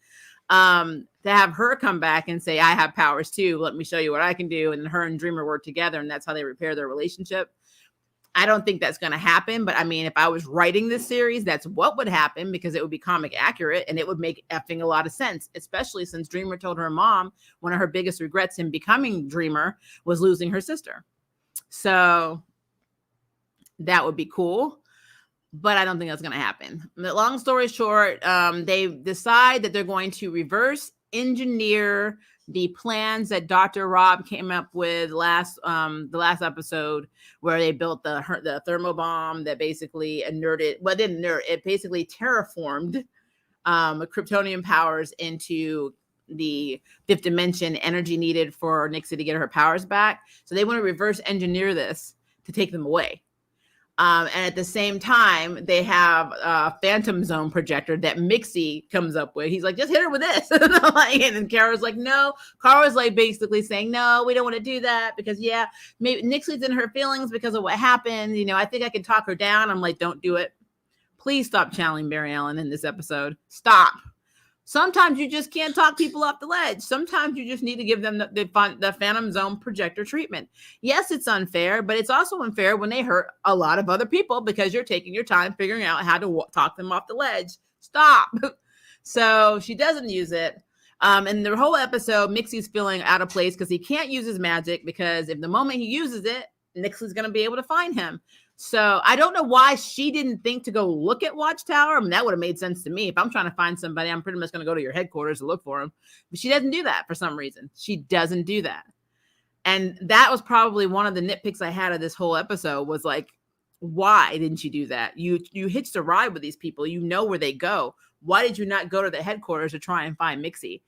to have her come back and say, I have powers too. Let me show you what I can do. And her and Dreamer work together, and that's how they repair their relationship. I don't think that's going to happen. But I mean, if I was writing this series, that's what would happen, because it would be comic accurate and it would make effing a lot of sense, especially since Dreamer told her mom one of her biggest regrets in becoming Dreamer was losing her sister. So that would be cool. But I don't think that's going to happen. Long story short, they decide that they're going to reverse engineer the plans that Dr. Rob came up with the last episode, where they built the thermal bomb that basically it basically terraformed Kryptonian powers into the fifth dimension energy needed for Nixie to get her powers back. So they want to reverse engineer this to take them away. And at the same time, they have a Phantom Zone projector that Mixie comes up with. He's like, just hit her with this. And Kara's like, no. Kara's like basically saying, no, we don't want to do that because, yeah, maybe Nixie's in her feelings because of what happened. You know, I think I can talk her down. I'm like, don't do it. Please stop channeling Barry Allen in this episode. Stop. Sometimes you just can't talk people off the ledge. Sometimes you just need to give them the Phantom Zone projector treatment. Yes, it's unfair, but it's also unfair when they hurt a lot of other people because you're taking your time figuring out how to talk them off the ledge. Stop. So she doesn't use it. And the whole episode, Mixie's feeling out of place because he can't use his magic, because if the moment he uses it, Nixie's going to be able to find him. So I don't know why she didn't think to go look at Watchtower. I mean, that would have made sense to me. If I'm trying to find somebody, I'm pretty much going to go to your headquarters to look for him. But she doesn't do that for some reason. She doesn't do that. And that was probably one of the nitpicks I had of this whole episode, was like, why didn't you do that? You hitched a ride with these people. You know where they go. Why did you not go to the headquarters to try and find Mixie?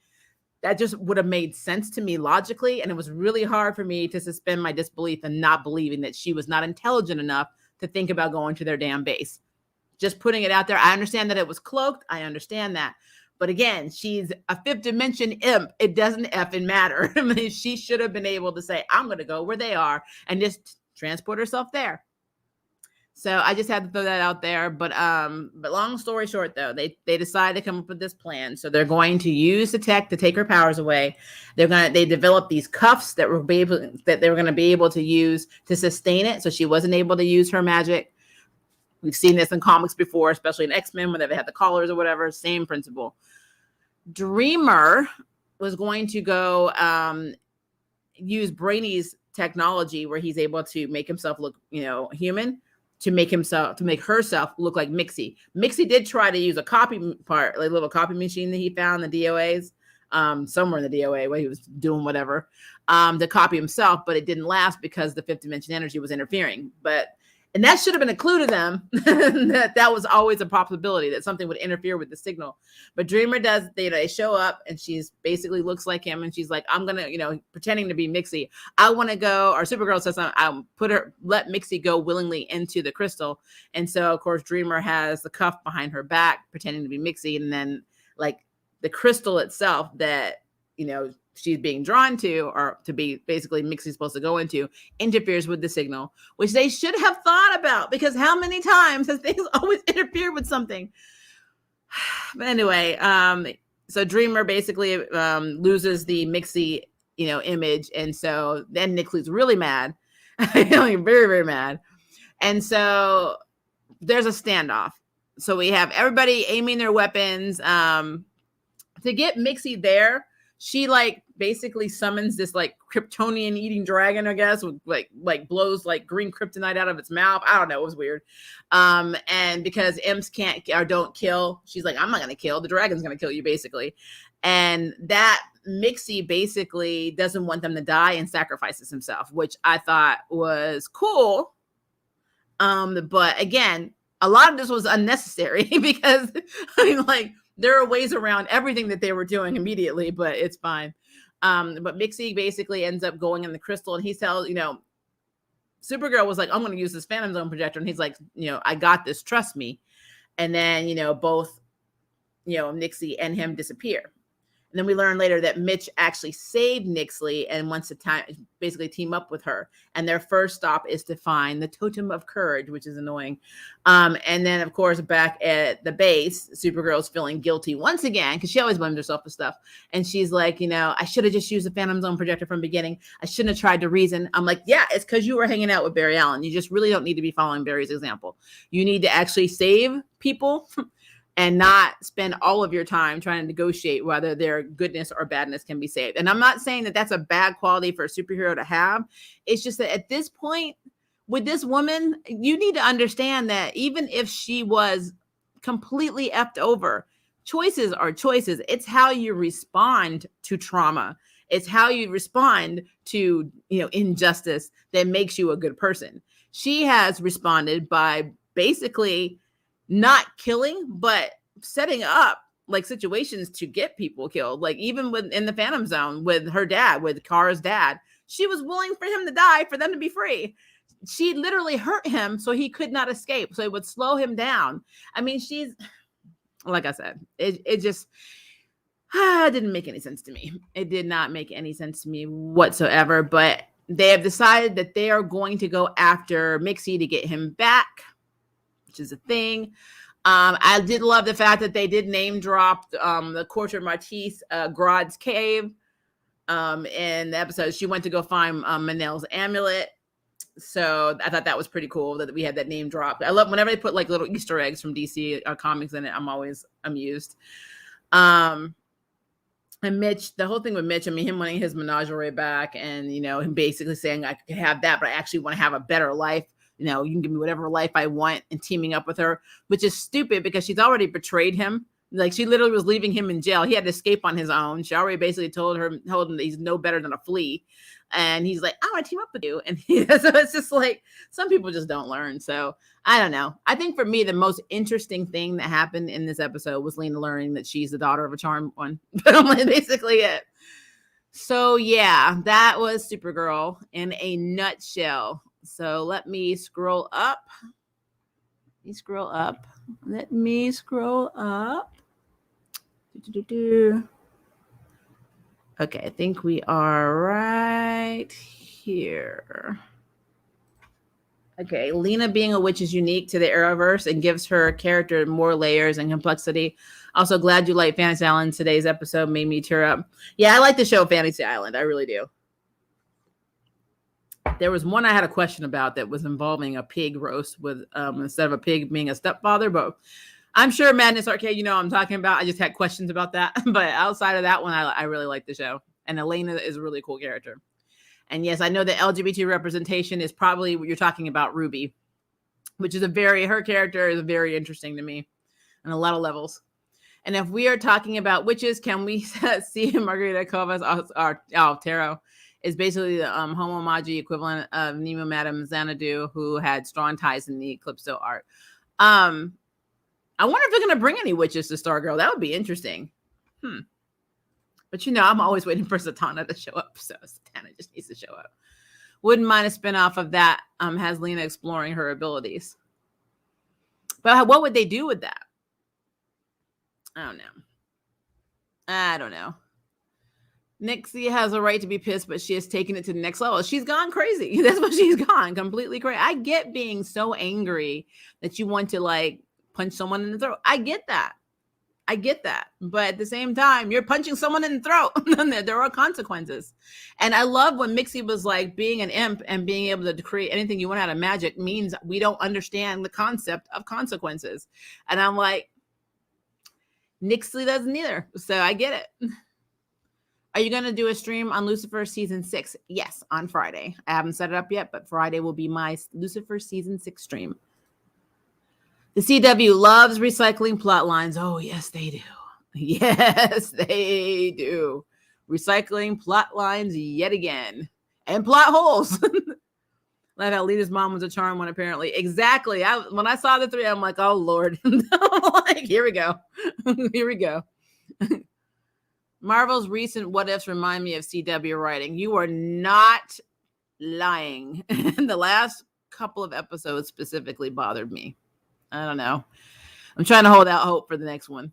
That just would have made sense to me logically. And it was really hard for me to suspend my disbelief and not believing that she was not intelligent enough to think about going to their damn base. Just putting it out there. I understand that it was cloaked. I understand that. But again, she's a fifth dimension imp. It doesn't effing matter. I mean, she should have been able to say, I'm going to go where they are and just transport herself there. So I just had to throw that out there. But long story short, though, they decided to come up with this plan. So they're going to use the tech to take her powers away. They developed these cuffs that they were going to be able to use to sustain it. So she wasn't able to use her magic. We've seen this in comics before, especially in X-Men, when they had the collars or whatever. Same principle. Dreamer was going to go use Brainy's technology, where he's able to make himself look, human, to make herself look like Mixie. Mixie did try to use a little copy machine that he found in the DOAs, somewhere in the DOA where he was doing whatever, to copy himself, but it didn't last because the fifth dimension energy was interfering. And that should have been a clue to them that was always a possibility that something would interfere with the signal. But Dreamer does, they show up and she's basically looks like him. And she's like, I'm going to, pretending to be Mixie. I want to go, or Supergirl says, I'll let Mixie go willingly into the crystal. And so of course, Dreamer has the cuff behind her back, pretending to be Mixie. And then like the crystal itself that, she's being drawn to, or to be basically Mixie's supposed to go into, interferes with the signal, which they should have thought about, because how many times has things always interfered with something? But anyway, so Dreamer basically loses the Mixie, image. And so then Nixie's really mad, very, very mad. And so there's a standoff. So we have everybody aiming their weapons to get Mixie there. She basically summons this Kryptonian eating dragon, I guess, with like blows green kryptonite out of its mouth. I don't know. It was weird. And because imps can't or don't kill, she's like, I'm not going to kill. The dragon's going to kill you, basically. And that Mixie basically doesn't want them to die and sacrifices himself, which I thought was cool. But again, a lot of this was unnecessary because there are ways around everything that they were doing immediately, but it's fine. But Mixie basically ends up going in the crystal, and he tells, Supergirl was like, I'm going to use this Phantom Zone projector. And he's like, I got this, trust me. And then, both, Nixie and him disappear. And then we learn later that Mitch actually saved Nixley and wants to basically team up with her. And their first stop is to find the Totem of Courage, which is annoying. And then, of course, back at the base, Supergirl's feeling guilty once again because she always blames herself for stuff. And she's like, I should have just used the Phantom Zone projector from the beginning. I shouldn't have tried to reason. I'm like, yeah, it's because you were hanging out with Barry Allen. You just really don't need to be following Barry's example. You need to actually save people and not spend all of your time trying to negotiate whether their goodness or badness can be saved. And I'm not saying that that's a bad quality for a superhero to have. It's just that at this point, with this woman, you need to understand that even if she was completely effed over, choices are choices. It's how you respond to trauma. It's how you respond to, injustice that makes you a good person. She has responded by basically not killing, but setting up like situations to get people killed. Like even in the Phantom Zone with her dad, with Kara's dad, she was willing for him to die for them to be free. She literally hurt him so he could not escape. So it would slow him down. I mean, she's, like I said, it just didn't make any sense to me. It did not make any sense to me whatsoever. But they have decided that they are going to go after Mixie to get him back, which is a thing. I did love the fact that they did name drop the Quarter Martise Grodd's cave in the episode. She went to go find Manel's amulet. So I thought that was pretty cool that we had that name drop. I love whenever they put like little Easter eggs from DC comics in it. I'm always amused. And Mitch, the whole thing with Mitch, I mean, him wanting his menagerie back and, him basically saying I could have that, but I actually want to have a better life. You can give me whatever life I want, and teaming up with her, which is stupid because she's already betrayed him. Like she literally was leaving him in jail. He had to escape on his own. She already basically told him that he's no better than a flea. And he's like, I want to team up with you. And so it's just like, some people just don't learn. So I don't know. I think for me, the most interesting thing that happened in this episode was Lena learning that she's the daughter of a charmed one. But I'm like, basically it. So yeah, that was Supergirl in a nutshell. So let me scroll up. Let me scroll up. Okay, I think we are right here. Okay, Lena being a witch is unique to the Arrowverse and gives her character more layers and complexity. Also, glad you like Fantasy Island. Today's episode made me tear up. Yeah, I like the show Fantasy Island. I really do. There was one I had a question about that was involving a pig roast with instead of a pig being a stepfather, but I'm sure Madness Arcade, what I'm talking about. I just had questions about that. But outside of that one, I really like the show. And Elena is a really cool character. And yes, I know that LGBT representation is probably what you're talking about, Ruby, which is her character is very interesting to me on a lot of levels. And if we are talking about witches, can we see Margarita Covas, Tarot, is basically the homo magi equivalent of Nemo Madame Xanadu, who had strong ties in the Calypso art. I wonder if they're going to bring any witches to Stargirl. That would be interesting. But I'm always waiting for Zatanna to show up. So Zatanna just needs to show up. Wouldn't mind a spinoff of that. Has Lena exploring her abilities. But what would they do with that? I don't know. Nixie has a right to be pissed, but she has taken it to the next level. She's gone crazy. That's what she's gone. Completely crazy. I get being so angry that you want to like punch someone in the throat. I get that. But at the same time, you're punching someone in the throat. There are consequences. And I love when Mixie was like, being an imp and being able to create anything you want out of magic means we don't understand the concept of consequences. And I'm like, Nixie doesn't either. So I get it. Are you going to do a stream on Lucifer season 6? Yes, on Friday. I haven't set it up yet, but Friday will be my Lucifer season 6 stream. The CW loves recycling plot lines. Oh, yes, they do. Yes, they do. Recycling plot lines yet again. And plot holes. Like how Lena's mom was a charm one, apparently. Exactly. When I saw the three, I'm like, oh Lord. Like, here we go. Here we go. Marvel's recent what ifs remind me of CW writing. You are not lying. The last couple of episodes specifically bothered me. I don't know. I'm trying to hold out hope for the next one.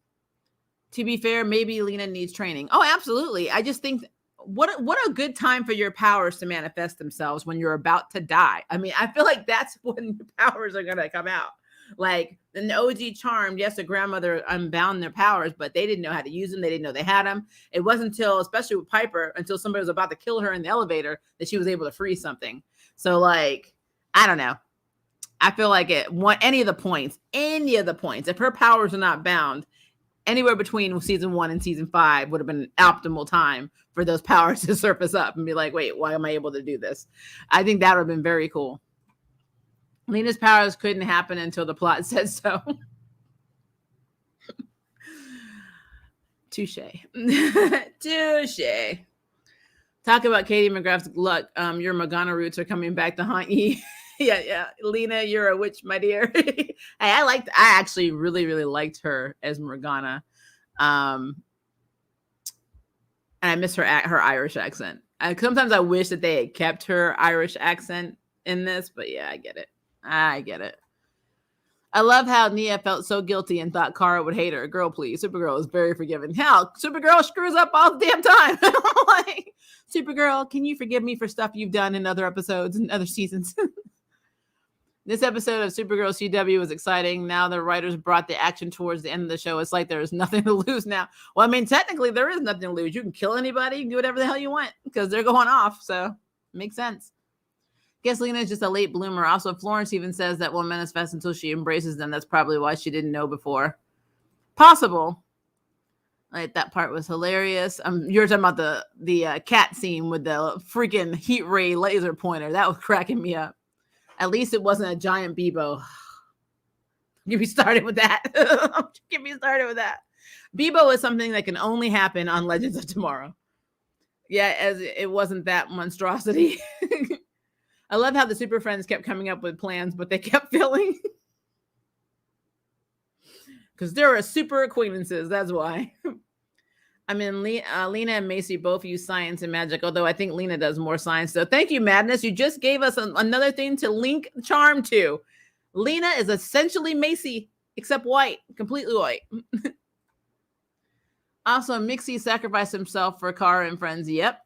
To be fair, maybe Lena needs training. Oh, absolutely. I just think what a good time for your powers to manifest themselves when you're about to die. I mean, I feel like that's when your powers are going to come out. Like in the OG Charmed, yes, the grandmother unbound their powers, but they didn't know how to use them. They didn't know they had them. It wasn't until, especially with Piper, until somebody was about to kill her in the elevator that she was able to free something. So like, I don't know. I feel like any of the points, if her powers are not bound, anywhere between season 1 and season 5 would have been an optimal time for those powers to surface up and be like, wait, why am I able to do this? I think that would have been very cool. Lena's powers couldn't happen until the plot said so. Touche. Touche. Talk about Katie McGrath's luck. Your Morgana roots are coming back to haunt you. Yeah. Lena, you're a witch, my dear. I actually really, really liked her as Morgana. And I miss her Irish accent. Sometimes I wish that they had kept her Irish accent in this, but yeah, I get it. I love how Nia felt so guilty and thought Kara would hate her. Girl, please. Supergirl is very forgiving. Hell, Supergirl screws up all the damn time. Like, Supergirl, can you forgive me for stuff you've done in other episodes and other seasons? This episode of Supergirl CW was exciting. Now the writers brought the action towards the end of the show. It's like there's nothing to lose now. Well, I mean, technically there is nothing to lose. You can kill anybody, you can do whatever the hell you want because they're going off. So makes sense. Guess Lena is just a late bloomer. Also, Florence even says that will manifest until she embraces them. That's probably why she didn't know before. Possible. Like, that part was hilarious. You're talking about the cat scene with the freaking heat ray laser pointer. That was cracking me up. At least it wasn't a giant Bebo. Get me started with that. Get me started with that. Bebo is something that can only happen on Legends of Tomorrow. Yeah, as it wasn't that monstrosity. I love how the Super Friends kept coming up with plans, but they kept failing. Because there are super acquaintances. That's why. I mean, Lena and Macy both use science and magic, although I think Lena does more science. So thank you, Madness. You just gave us another thing to link Charm to. Lena is essentially Macy, except white, completely white. Also, Mixie sacrificed himself for Kara and friends. Yep.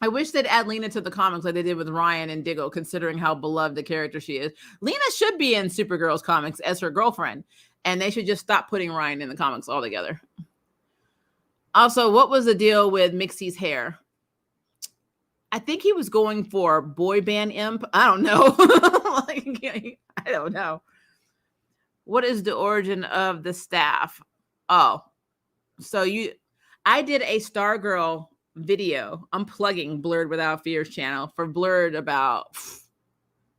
I wish they'd add Lena to the comics like they did with Ryan and Diggle, considering how beloved the character she is. Lena should be in Supergirl's comics as her girlfriend, and they should just stop putting Ryan in the comics altogether. Also, what was the deal with Mixie's hair? I think he was going for boy band imp. I don't know. I don't know. What is the origin of the staff? Oh, so I did a Stargirl video unplugging Blurred Without Fear's channel for Blurred about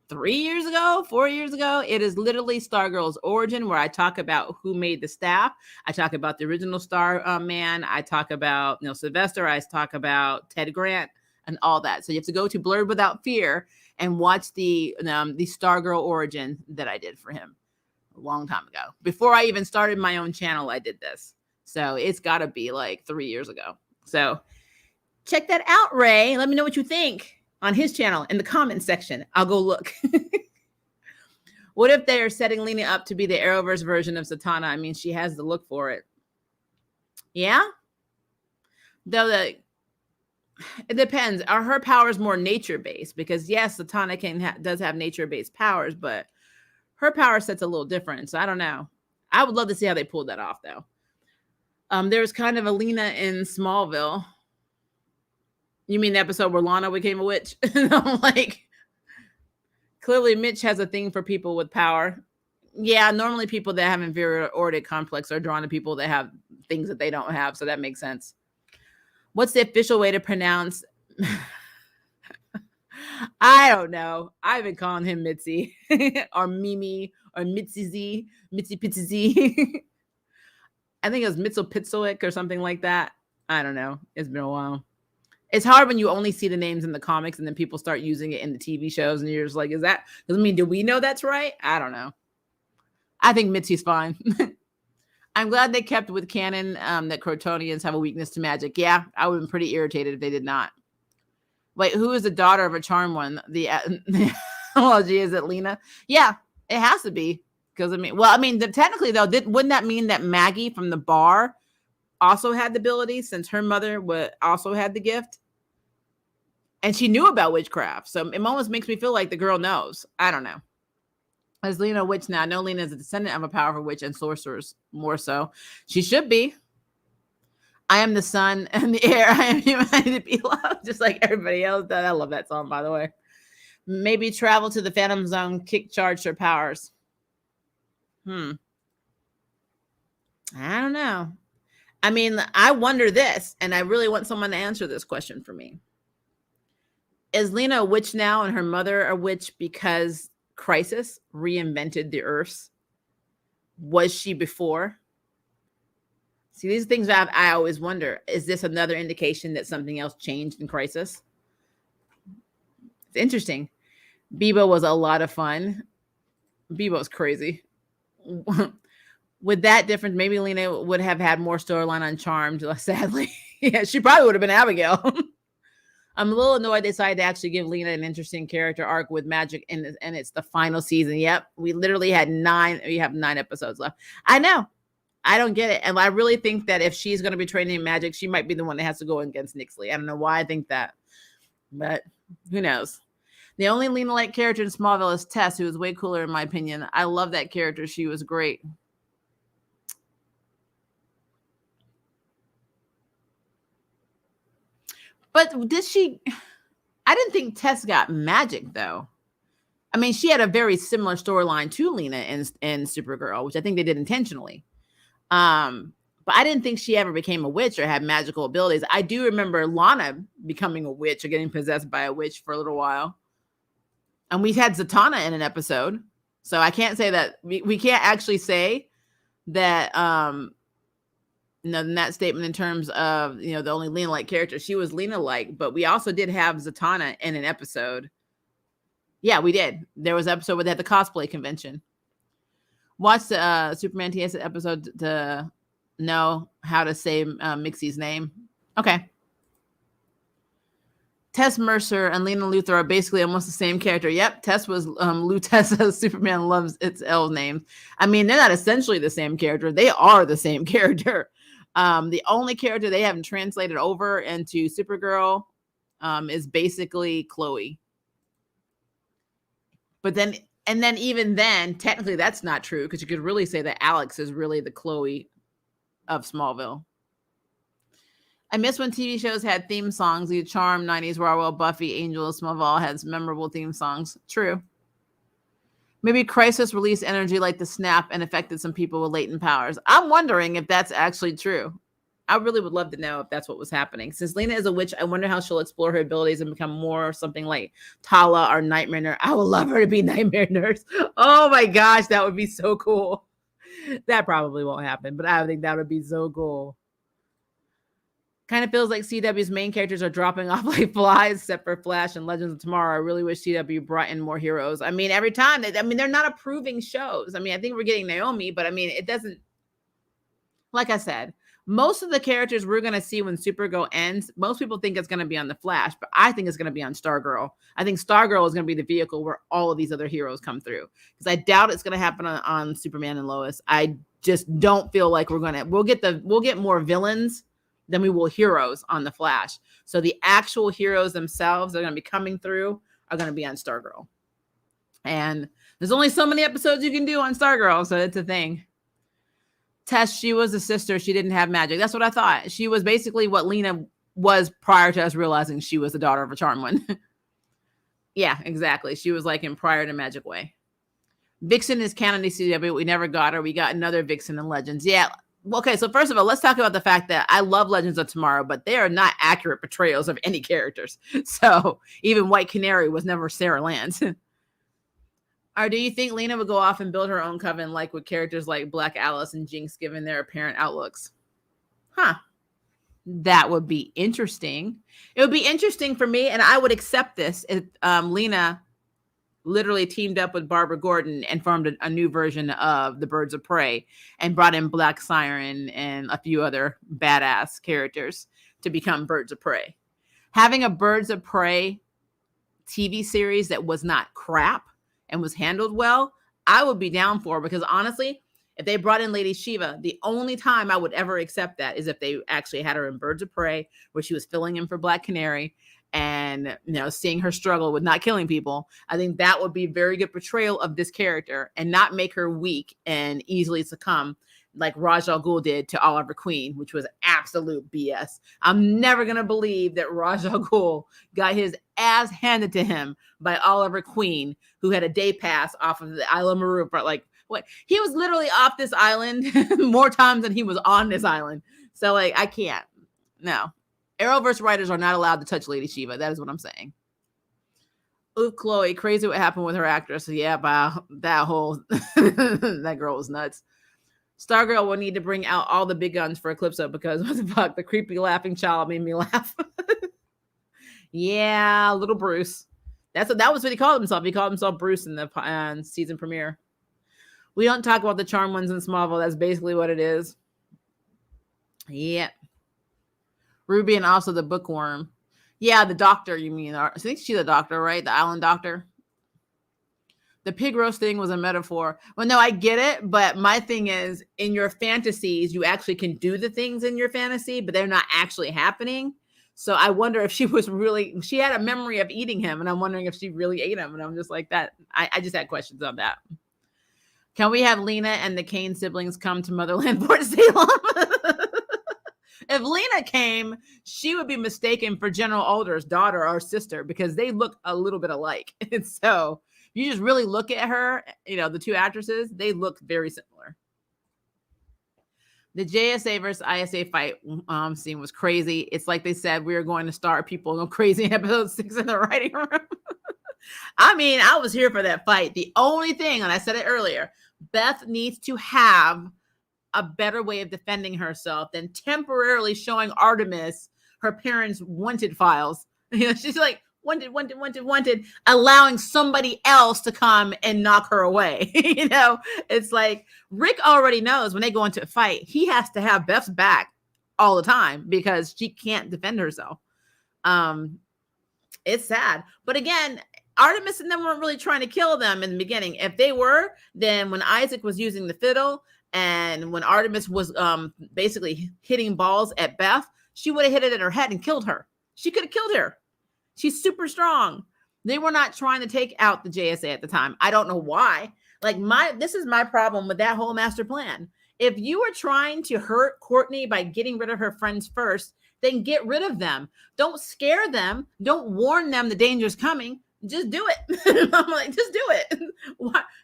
4 years ago. It is literally Stargirl's origin, where I talk about who made the staff. I talk about the original Star Man. I talk about Sylvester. I talk about Ted Grant and all that. So you have to go to Blurred Without Fear and watch the Stargirl origin that I did for him a long time ago. Before I even started my own channel, I did this. So it's got to be like 3 years ago. So check that out, Ray. Let me know what you think on his channel in the comments section. I'll go look. What if they are setting Lena up to be the Arrowverse version of Satana? I mean, she has the look for it. Yeah? Though it depends. Are her powers more nature-based? Because yes, Satana does have nature-based powers, but her power set's a little different. So I don't know. I would love to see how they pulled that off, though. There was kind of a Lena in Smallville. You mean the episode where Lana became a witch? I'm like, clearly Mitch has a thing for people with power. Yeah, normally people that have inferiority complex are drawn to people that have things that they don't have. So that makes sense. What's the official way to pronounce? I don't know. I've been calling him Mitzi or Mimi or Mitzi Z, Mitzi Pizzi Z. I think it was Mitzel Pitzelwick or something like that. I don't know. It's been a while. It's hard when you only see the names in the comics and then people start using it in the TV shows and you're just like, is that, I mean, do we know that's right? I don't know. I think Mitzi's fine. I'm glad they kept with canon that Crotonians have a weakness to magic. Yeah, I would have been pretty irritated if they did not. Wait, who is the daughter of a charmed one? The analogy is it Lena? Yeah, it has to be. Because technically though, wouldn't that mean that Maggie from the bar also had the ability since her mother also had the gift? And she knew about witchcraft. So it almost makes me feel like the girl knows. I don't know. Is Lena a witch now? I know Lena is a descendant of a powerful witch and sorcerers, more so. She should be. I am the sun and the air. I am humanity to be loved, just like everybody else does. I love that song, by the way. Maybe travel to the Phantom Zone, kick charge her powers. I don't know. I mean, I wonder this, and I really want someone to answer this question for me. Is Lena a witch now and her mother a witch because Crisis reinvented the Earths? Was she before? See, these things I always wonder. Is this another indication that something else changed in Crisis? It's interesting. Bebo was a lot of fun. Bebo's crazy. With that difference, maybe Lena would have had more storyline on Charmed, sadly. Yeah, she probably would have been Abigail. I'm a little annoyed they decided to actually give Lena an interesting character arc with magic, and it's the final season. Yep, we literally had 9. We have 9 episodes left. I know. I don't get it. And I really think that if she's going to be training in magic, she might be the one that has to go against Nixley. I don't know why I think that, but who knows? The only Lena-like character in Smallville is Tess, who is way cooler in my opinion. I love that character. She was great. But did she? I didn't think Tess got magic, though. I mean, she had a very similar storyline to Lena in Supergirl, which I think they did intentionally. But I didn't think she ever became a witch or had magical abilities. I do remember Lana becoming a witch or getting possessed by a witch for a little while. And we had Zatanna in an episode. So I can't say that we can't actually say that in that statement in terms of, the only Lena-like character. She was Lena-like, but we also did have Zatanna in an episode. Yeah, we did. There was an episode where they had the cosplay convention. Watch the Superman TS episode to know how to say Mixie's name. Okay. Tess Mercer and Lena Luthor are basically almost the same character. Yep, Tess was Lutessa. Superman loves its L name. I mean, they're not essentially the same character. They are the same character. The only character they haven't translated over into Supergirl is basically Chloe. But then even then, technically that's not true, because you could really say that Alex is really the Chloe of Smallville. I miss when TV shows had theme songs. The Charm, 90s, Raw, Buffy, Angel, Smallville has memorable theme songs. True. Maybe Crisis released energy like the snap and affected some people with latent powers. I'm wondering if that's actually true. I really would love to know if that's what was happening. Since Lena is a witch, I wonder how she'll explore her abilities and become more something like Tala or Nightmare Nurse. I would love her to be Nightmare Nurse. Oh my gosh, that would be so cool. That probably won't happen, but I think that would be so cool. Kind of feels like CW's main characters are dropping off like flies, except for Flash and Legends of Tomorrow. I really wish CW brought in more heroes. I mean, every time, they're not approving shows. I mean, I think we're getting Naomi, but I mean, it doesn't, like I said, most of the characters we're going to see when Supergirl ends, most people think it's going to be on the Flash, but I think it's going to be on Stargirl. I think Stargirl is going to be the vehicle where all of these other heroes come through, because I doubt it's going to happen on Superman and Lois. I just don't feel like we'll get more villains than we will heroes on the Flash. So the actual heroes themselves that are going to be coming through are going to be on Stargirl. And there's only so many episodes you can do on Stargirl, so it's a thing. Tess, she was a sister. She didn't have magic. That's what I thought. She was basically what Lena was prior to us realizing she was the daughter of a charmed one. Yeah, exactly. She was like in prior to Magic Way. Vixen is canon in CW. We never got her. We got another Vixen in Legends. Yeah. Okay, so first of all, let's talk about the fact that I love Legends of Tomorrow, but they are not accurate portrayals of any characters. So even White Canary was never Sarah Lance. Or do you think Lena would go off and build her own coven, like with characters like Black Alice and Jinx, given their apparent outlooks? Huh. That would be interesting. It would be interesting for me, and I would accept this if Lena literally teamed up with Barbara Gordon and formed a new version of the Birds of Prey and brought in Black Siren and a few other badass characters to become Birds of Prey. Having a Birds of Prey TV series that was not crap and was handled well, I would be down for, because honestly, if they brought in Lady Shiva, the only time I would ever accept that is if they actually had her in Birds of Prey, where she was filling in for Black Canary and, seeing her struggle with not killing people. I think that would be a very good portrayal of this character and not make her weak and easily succumb like Ra's al Ghul did to Oliver Queen, which was absolute BS. I'm never going to believe that Ra's al Ghul got his ass handed to him by Oliver Queen, who had a day pass off of the Isle of Maru for like, what? He was literally off this island more times than he was on this island. So like, I can't. No. Arrowverse writers are not allowed to touch Lady Shiva. That is what I'm saying. Ooh, Chloe, crazy what happened with her actress. Yeah, wow, that whole, that girl was nuts. Stargirl will need to bring out all the big guns for Eclipso, because what the fuck, the creepy laughing child made me laugh. Yeah, little Bruce. That was what he called himself. He called himself Bruce in the season premiere. We don't talk about the charm ones in Smallville. That's basically what it is. Yeah. Ruby and also the bookworm. Yeah, the doctor, you mean. I think she's the doctor, right? The island doctor. The pig roast thing was a metaphor. Well, no, I get it. But my thing is, in your fantasies, you actually can do the things in your fantasy, but they're not actually happening. So I wonder if she had a memory of eating him. And I'm wondering if she really ate him. And I'm just like that. I just had questions on that. Can we have Lena and the Kane siblings come to Motherland Port Salem? If Lena came, she would be mistaken for General Alder's daughter or sister, because they look a little bit alike. And so you just really look at her, the two actresses, they look very similar. The JSA versus ISA fight scene was crazy. It's like they said, we are going to start people go crazy in episode 6 in the writing room. I mean, I was here for that fight. The only thing, and I said it earlier, Beth needs to have a better way of defending herself than temporarily showing Artemis her parents' wanted files. She's like, wanted, allowing somebody else to come and knock her away. It's like Rick already knows when they go into a fight, he has to have Beth's back all the time because she can't defend herself. It's sad. But again, Artemis and them weren't really trying to kill them in the beginning. If they were, then when Isaac was using the fiddle and when Artemis was basically hitting balls at Beth, she would have hit it in her head and killed her. She could have killed her. She's super strong. They were not trying to take out the JSA at the time. I don't know why. This is my problem with that whole master plan. If you are trying to hurt Courtney by getting rid of her friends first, then get rid of them. Don't scare them. Don't warn them the danger is coming. Just do it. I'm like, just do it.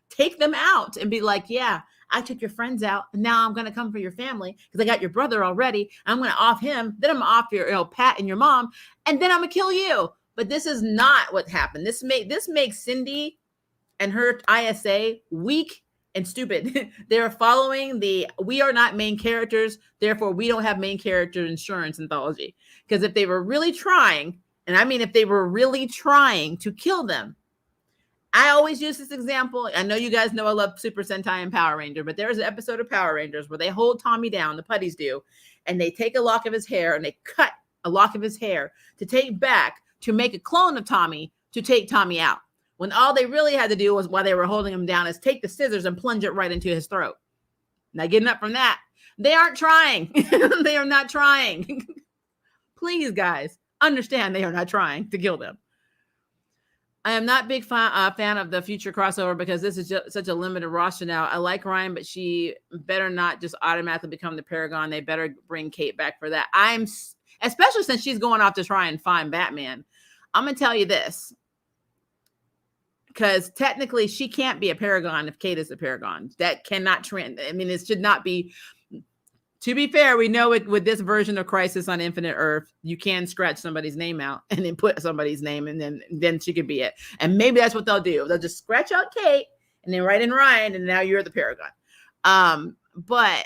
Take them out and be like, yeah, I took your friends out. And now I'm going to come for your family because I got your brother already. I'm going to off him. Then I'm going to off your Pat and your mom. And then I'm going to kill you. But this is not what happened. This makes Cindy and her ISA weak and stupid. They're following we are not main characters. Therefore, we don't have main character insurance anthology. Because if they were really trying, and I mean, if they were really trying to kill them, I always use this example. I know you guys know I love Super Sentai and Power Ranger, but there's an episode of Power Rangers where they hold Tommy down, the putties do, and they take a lock of his hair and they cut a lock of his hair to take back to make a clone of Tommy to take Tommy out. When all they really had to do was, while they were holding him down, is take the scissors and plunge it right into his throat. Now, getting up from that, they aren't trying. They are not trying. Please, guys, understand they are not trying to kill them. I am not big fan of the future crossover because this is just such a limited roster now. I like Ryan, but she better not just automatically become the Paragon. They better bring Kate back for that. Especially since she's going off to try and find Batman. I'm going to tell you this. Because technically she can't be a Paragon if Kate is a Paragon. That cannot it should not be. To be fair, we know it with this version of Crisis on Infinite Earth, you can scratch somebody's name out and then put somebody's name and then she could be it. And maybe that's what they'll do. They'll just scratch out Kate and then write in Ryan and now you're the Paragon. But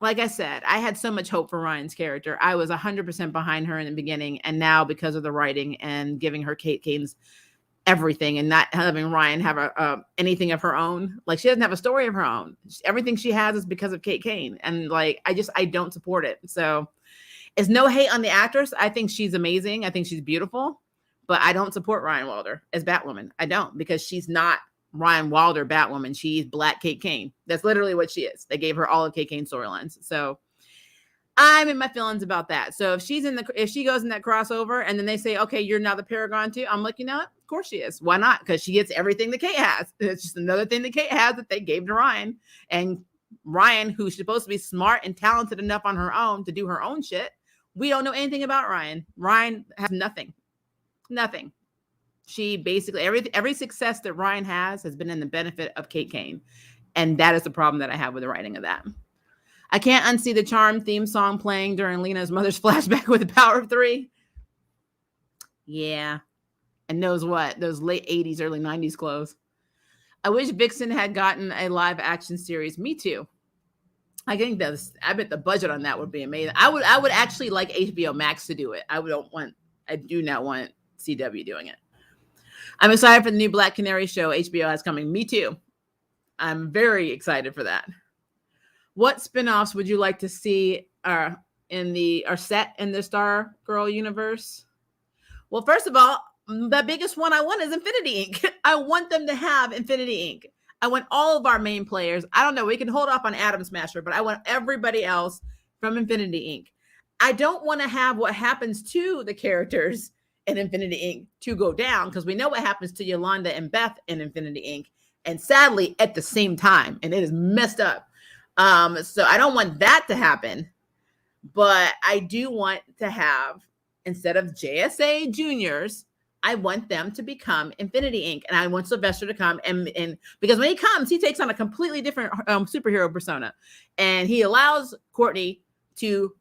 like I said, I had so much hope for Ryan's character. I was 100% behind her in the beginning, and now because of the writing and giving her Kate Kane's everything and not having Ryan have anything of her own, like she doesn't have a story of her own. Everything she has is because of Kate Kane, and like I don't support it. So it's no hate on the actress. I think she's amazing. I think she's beautiful, but I don't support Ryan Wilder as Batwoman. I don't, because she's not Ryan Wilder Batwoman. She's Black Kate Kane. That's literally what she is. They gave her all of Kate Kane's storylines. So I'm in my feelings about that. So if she goes in that crossover and then they say, okay, you're now the Paragon too, I'm like, you know what? Of course she is. Why not? Because she gets everything that Kate has. It's just another thing that Kate has that they gave to Ryan. And Ryan, who's supposed to be smart and talented enough on her own to do her own shit, we don't know anything about Ryan. Ryan has nothing. She basically, every success that Ryan has been in the benefit of Kate Kane. And that is the problem that I have with the writing of that. I can't unsee the Charm theme song playing during Lena's mother's flashback with the Power of Three. Yeah. And those late 80s, early 90s clothes. I wish Vixen had gotten a live action series. Me too. I bet the budget on that would be amazing. I would actually like HBO Max to do it. I do not want CW doing it. I'm excited for the new Black Canary show HBO has coming. Me too. I'm very excited for that. What spinoffs would you like to see are set in the Stargirl universe? Well, first of all, the biggest one I want is Infinity Inc. I want them to have Infinity Inc. I want all of our main players. I don't know. We can hold off on Atom Smasher, but I want everybody else from Infinity Inc. I don't want to have what happens to the characters in Infinity Inc. to go down, because we know what happens to Yolanda and Beth in Infinity Inc. And sadly, at the same time, and it is messed up. So I don't want that to happen, but I do want to have, instead of JSA juniors, I want them to become Infinity Inc. And I want Sylvester to come and because when he comes, he takes on a completely different superhero persona, and he allows Courtney to,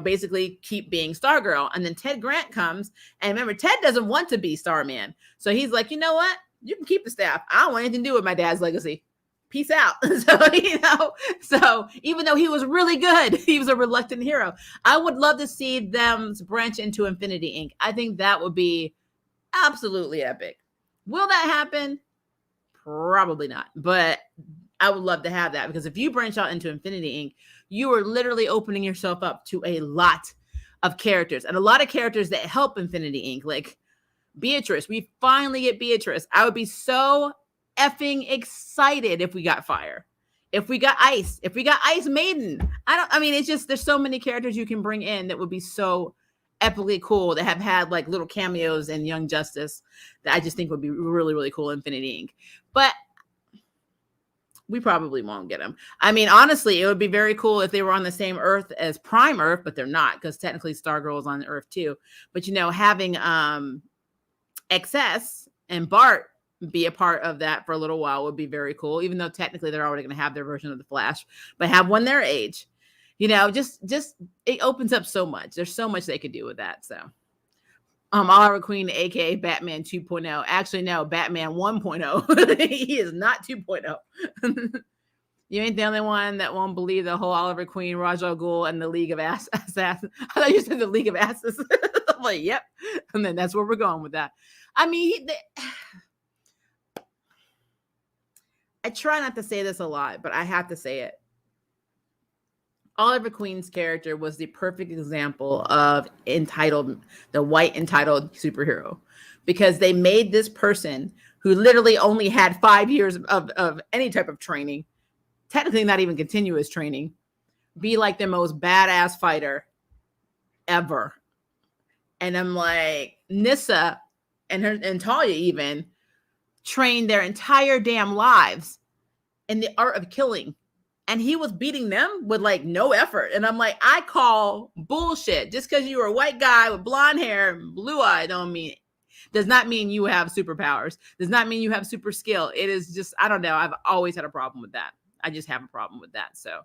basically keep being Stargirl. And then Ted Grant comes, and remember, Ted doesn't want to be Starman. So he's like, you know what? You can keep the staff. I don't want anything to do with my dad's legacy. Peace out. So even though he was really good, he was a reluctant hero. I would love to see them branch into Infinity Inc. I think that would be absolutely epic. Will that happen? Probably not. But I would love to have that, because if you branch out into Infinity Inc., you are literally opening yourself up to a lot of characters, and a lot of characters that help Infinity Inc. Like Beatrice. We finally get Beatrice. I would be so effing excited if we got Fire, if we got Ice, if we got Ice Maiden. It's just, there's so many characters you can bring in that would be so epically cool, that have had like little cameos in Young Justice, that I just think would be really, really cool in Infinity Inc. But we probably won't get them. Honestly, it would be very cool if they were on the same Earth as Prime Earth, but they're not, because technically Stargirl is on Earth too. But having XS and Bart be a part of that for a little while would be very cool, even though technically they're already going to have their version of the Flash, but have one their age. Just it opens up so much. There's so much they could do with that. So Oliver Queen, aka Batman 2.0. Actually, no, Batman 1.0. He is not 2.0. You ain't the only one that won't believe the whole Oliver Queen, Ra's al Ghul, and the League of Assassins. I thought you said the League of Asses. I'm like, yep. And then that's where we're going with that. I try not to say this a lot, but I have to say it. Oliver Queen's character was the perfect example of the white entitled superhero, because they made this person who literally only had 5 years of any type of training, technically not even continuous training, be like the most badass fighter ever. And I'm like, Nyssa and Talia even trained their entire damn lives in the art of killing. And he was beating them with like no effort. And I'm like, I call bullshit. Just because you were a white guy with blonde hair and blue eye does not mean you have superpowers. Does not mean you have super skill. It is just, I don't know. I've always had a problem with that. I just have a problem with that. So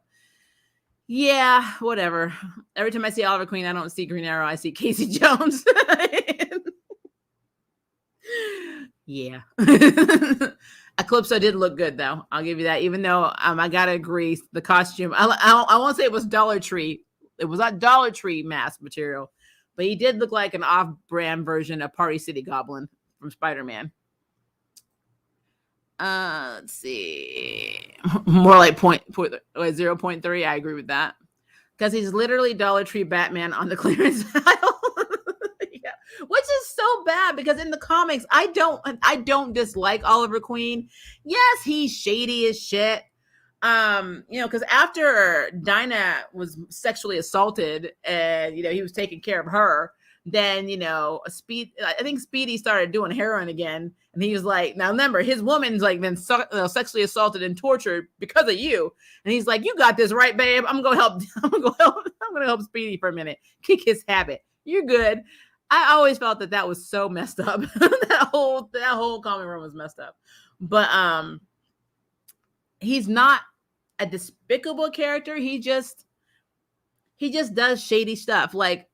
yeah, whatever. Every time I see Oliver Queen, I don't see Green Arrow. I see Casey Jones. Yeah. Eclipso did look good though. I'll give you that. Even though I gotta agree, the costume. I won't say it was Dollar Tree. It was not Dollar Tree mask material, but he did look like an off-brand version of Party City Goblin from Spider-Man. Let's see. More like 0.3. I agree with that. Because he's literally Dollar Tree Batman on the clearance aisle. Yeah. Which is so bad because in the comics, I don't dislike Oliver Queen. Yes, he's shady as shit. Because after Dinah was sexually assaulted and he was taking care of her, then I think Speedy started doing heroin again, and he was like, now remember, his woman's like been sexually assaulted and tortured because of you, and he's like, you got this right, babe. I'm gonna help Speedy for a minute, kick his habit. You're good. I always felt that was so messed up. that whole comic room was messed up, but he's not a despicable character. He just does shady stuff. Like,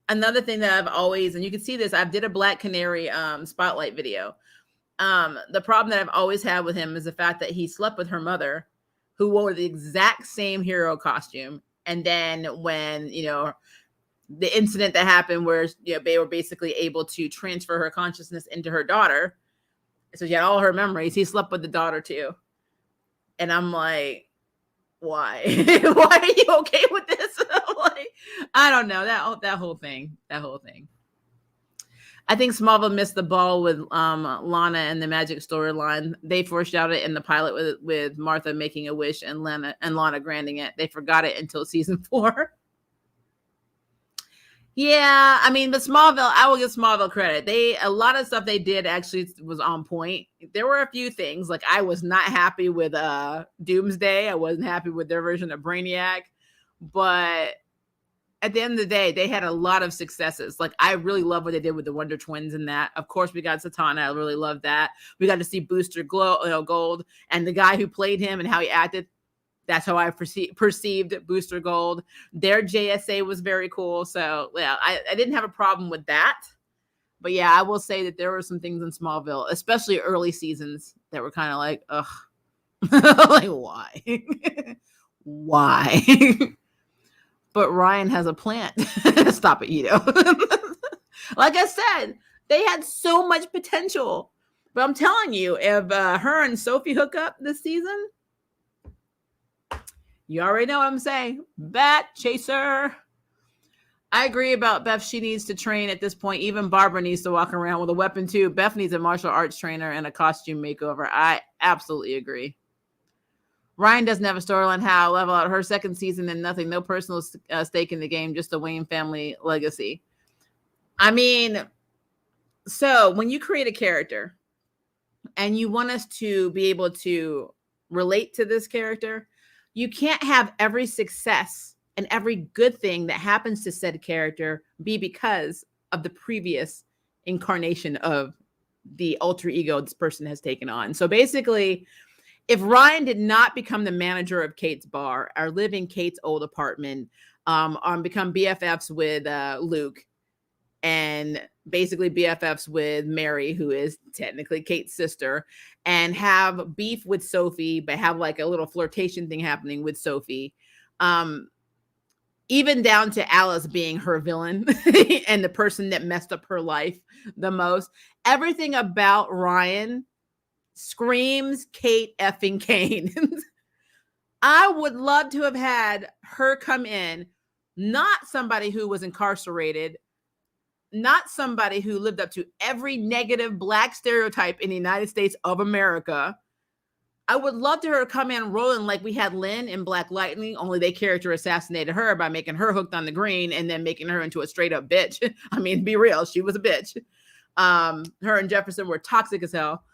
another thing that I've always, and you can see this, I did a Black Canary spotlight video. The problem that I've always had with him is the fact that he slept with her mother, who wore the exact same hero costume. And then when, the incident that happened where they were basically able to transfer her consciousness into her daughter, so she had all her memories, he slept with the daughter too. And I'm like, why? Why are you okay with this? Like, I don't know, that whole thing. I think Smallville missed the ball with Lana and the Magic storyline. They foreshadowed it in the pilot with Martha making a wish and Lana granting it. They forgot it until season 4. Yeah, I mean, but Smallville, I will give Smallville credit. A lot of stuff they did actually was on point. There were a few things, like I was not happy with Doomsday. I wasn't happy with their version of Brainiac. But at the end of the day, they had a lot of successes. Like, I really love what they did with the Wonder Twins in that. Of course, we got Zatanna. I really love that. We got to see Booster Gold, and the guy who played him and how he acted. That's how I perceived Booster Gold. Their JSA was very cool. So, yeah, I didn't have a problem with that. But, yeah, I will say that there were some things in Smallville, especially early seasons, that were kind of like, ugh. Like, why? Why? But Ryan has a plan. Stop it, Like I said, they had so much potential. But I'm telling you, if her and Sophie hook up this season, you already know what I'm saying. Bat chaser. I agree about Beth. She needs to train at this point. Even Barbara needs to walk around with a weapon too. Beth needs a martial arts trainer and a costume makeover. I absolutely agree. Ryan doesn't have a storyline how level out her second season and nothing. No personal stake in the game. Just the Wayne family legacy. I mean, so when you create a character and you want us to be able to relate to this character, you can't have every success and every good thing that happens to said character be because of the previous incarnation of the alter ego this person has taken on. So basically, if Ryan did not become the manager of Kate's bar or live in Kate's old apartment, become BFFs with Luke, and basically BFFs with Mary, who is technically Kate's sister, and have beef with Sophie, but have like a little flirtation thing happening with Sophie. Even down to Alice being her villain and the person that messed up her life the most. Everything about Ryan screams Kate effing Kane. I would love to have had her come in, not somebody who was incarcerated, not somebody who lived up to every negative Black stereotype in the United States of America. I would love to her come in rolling like we had Lynn in Black Lightning, only they character assassinated her by making her hooked on the green and then making her into a straight up bitch. I mean, be real, she was a bitch. Her and Jefferson were toxic as hell.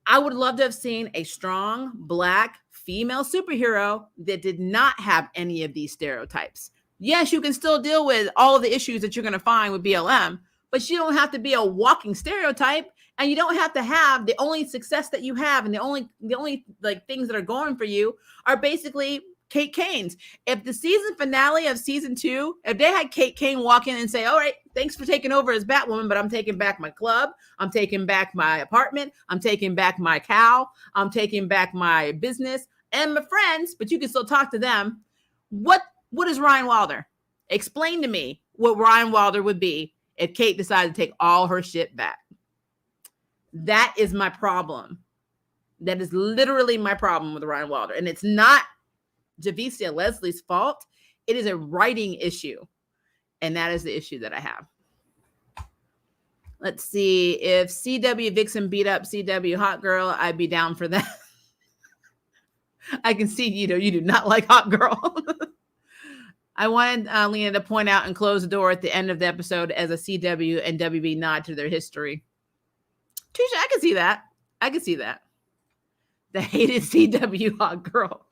I would love to have seen a strong Black female superhero that did not have any of these stereotypes. Yes, you can still deal with all of the issues that you're going to find with BLM, but you don't have to be a walking stereotype, and you don't have to have the only success that you have, and the only like things that are going for you are basically Kate Kane's. If the season finale of season 2, if they had Kate Kane walk in and say, all right, thanks for taking over as Batwoman, but I'm taking back my club, I'm taking back my apartment, I'm taking back my cow, I'm taking back my business and my friends, but you can still talk to them. What is Ryan Wilder? Explain to me what Ryan Wilder would be if Kate decided to take all her shit back. That is my problem. That is literally my problem with Ryan Wilder. And it's not Javicia Leslie's fault. It is a writing issue. And that is the issue that I have. Let's see. If CW Vixen beat up CW Hot Girl, I'd be down for that. I can see, you do not like Hot Girl. I wanted Lena to point out and close the door at the end of the episode as a CW and WB nod to their history. Tisha, I can see that. I can see that. The hated CW Hot Girl.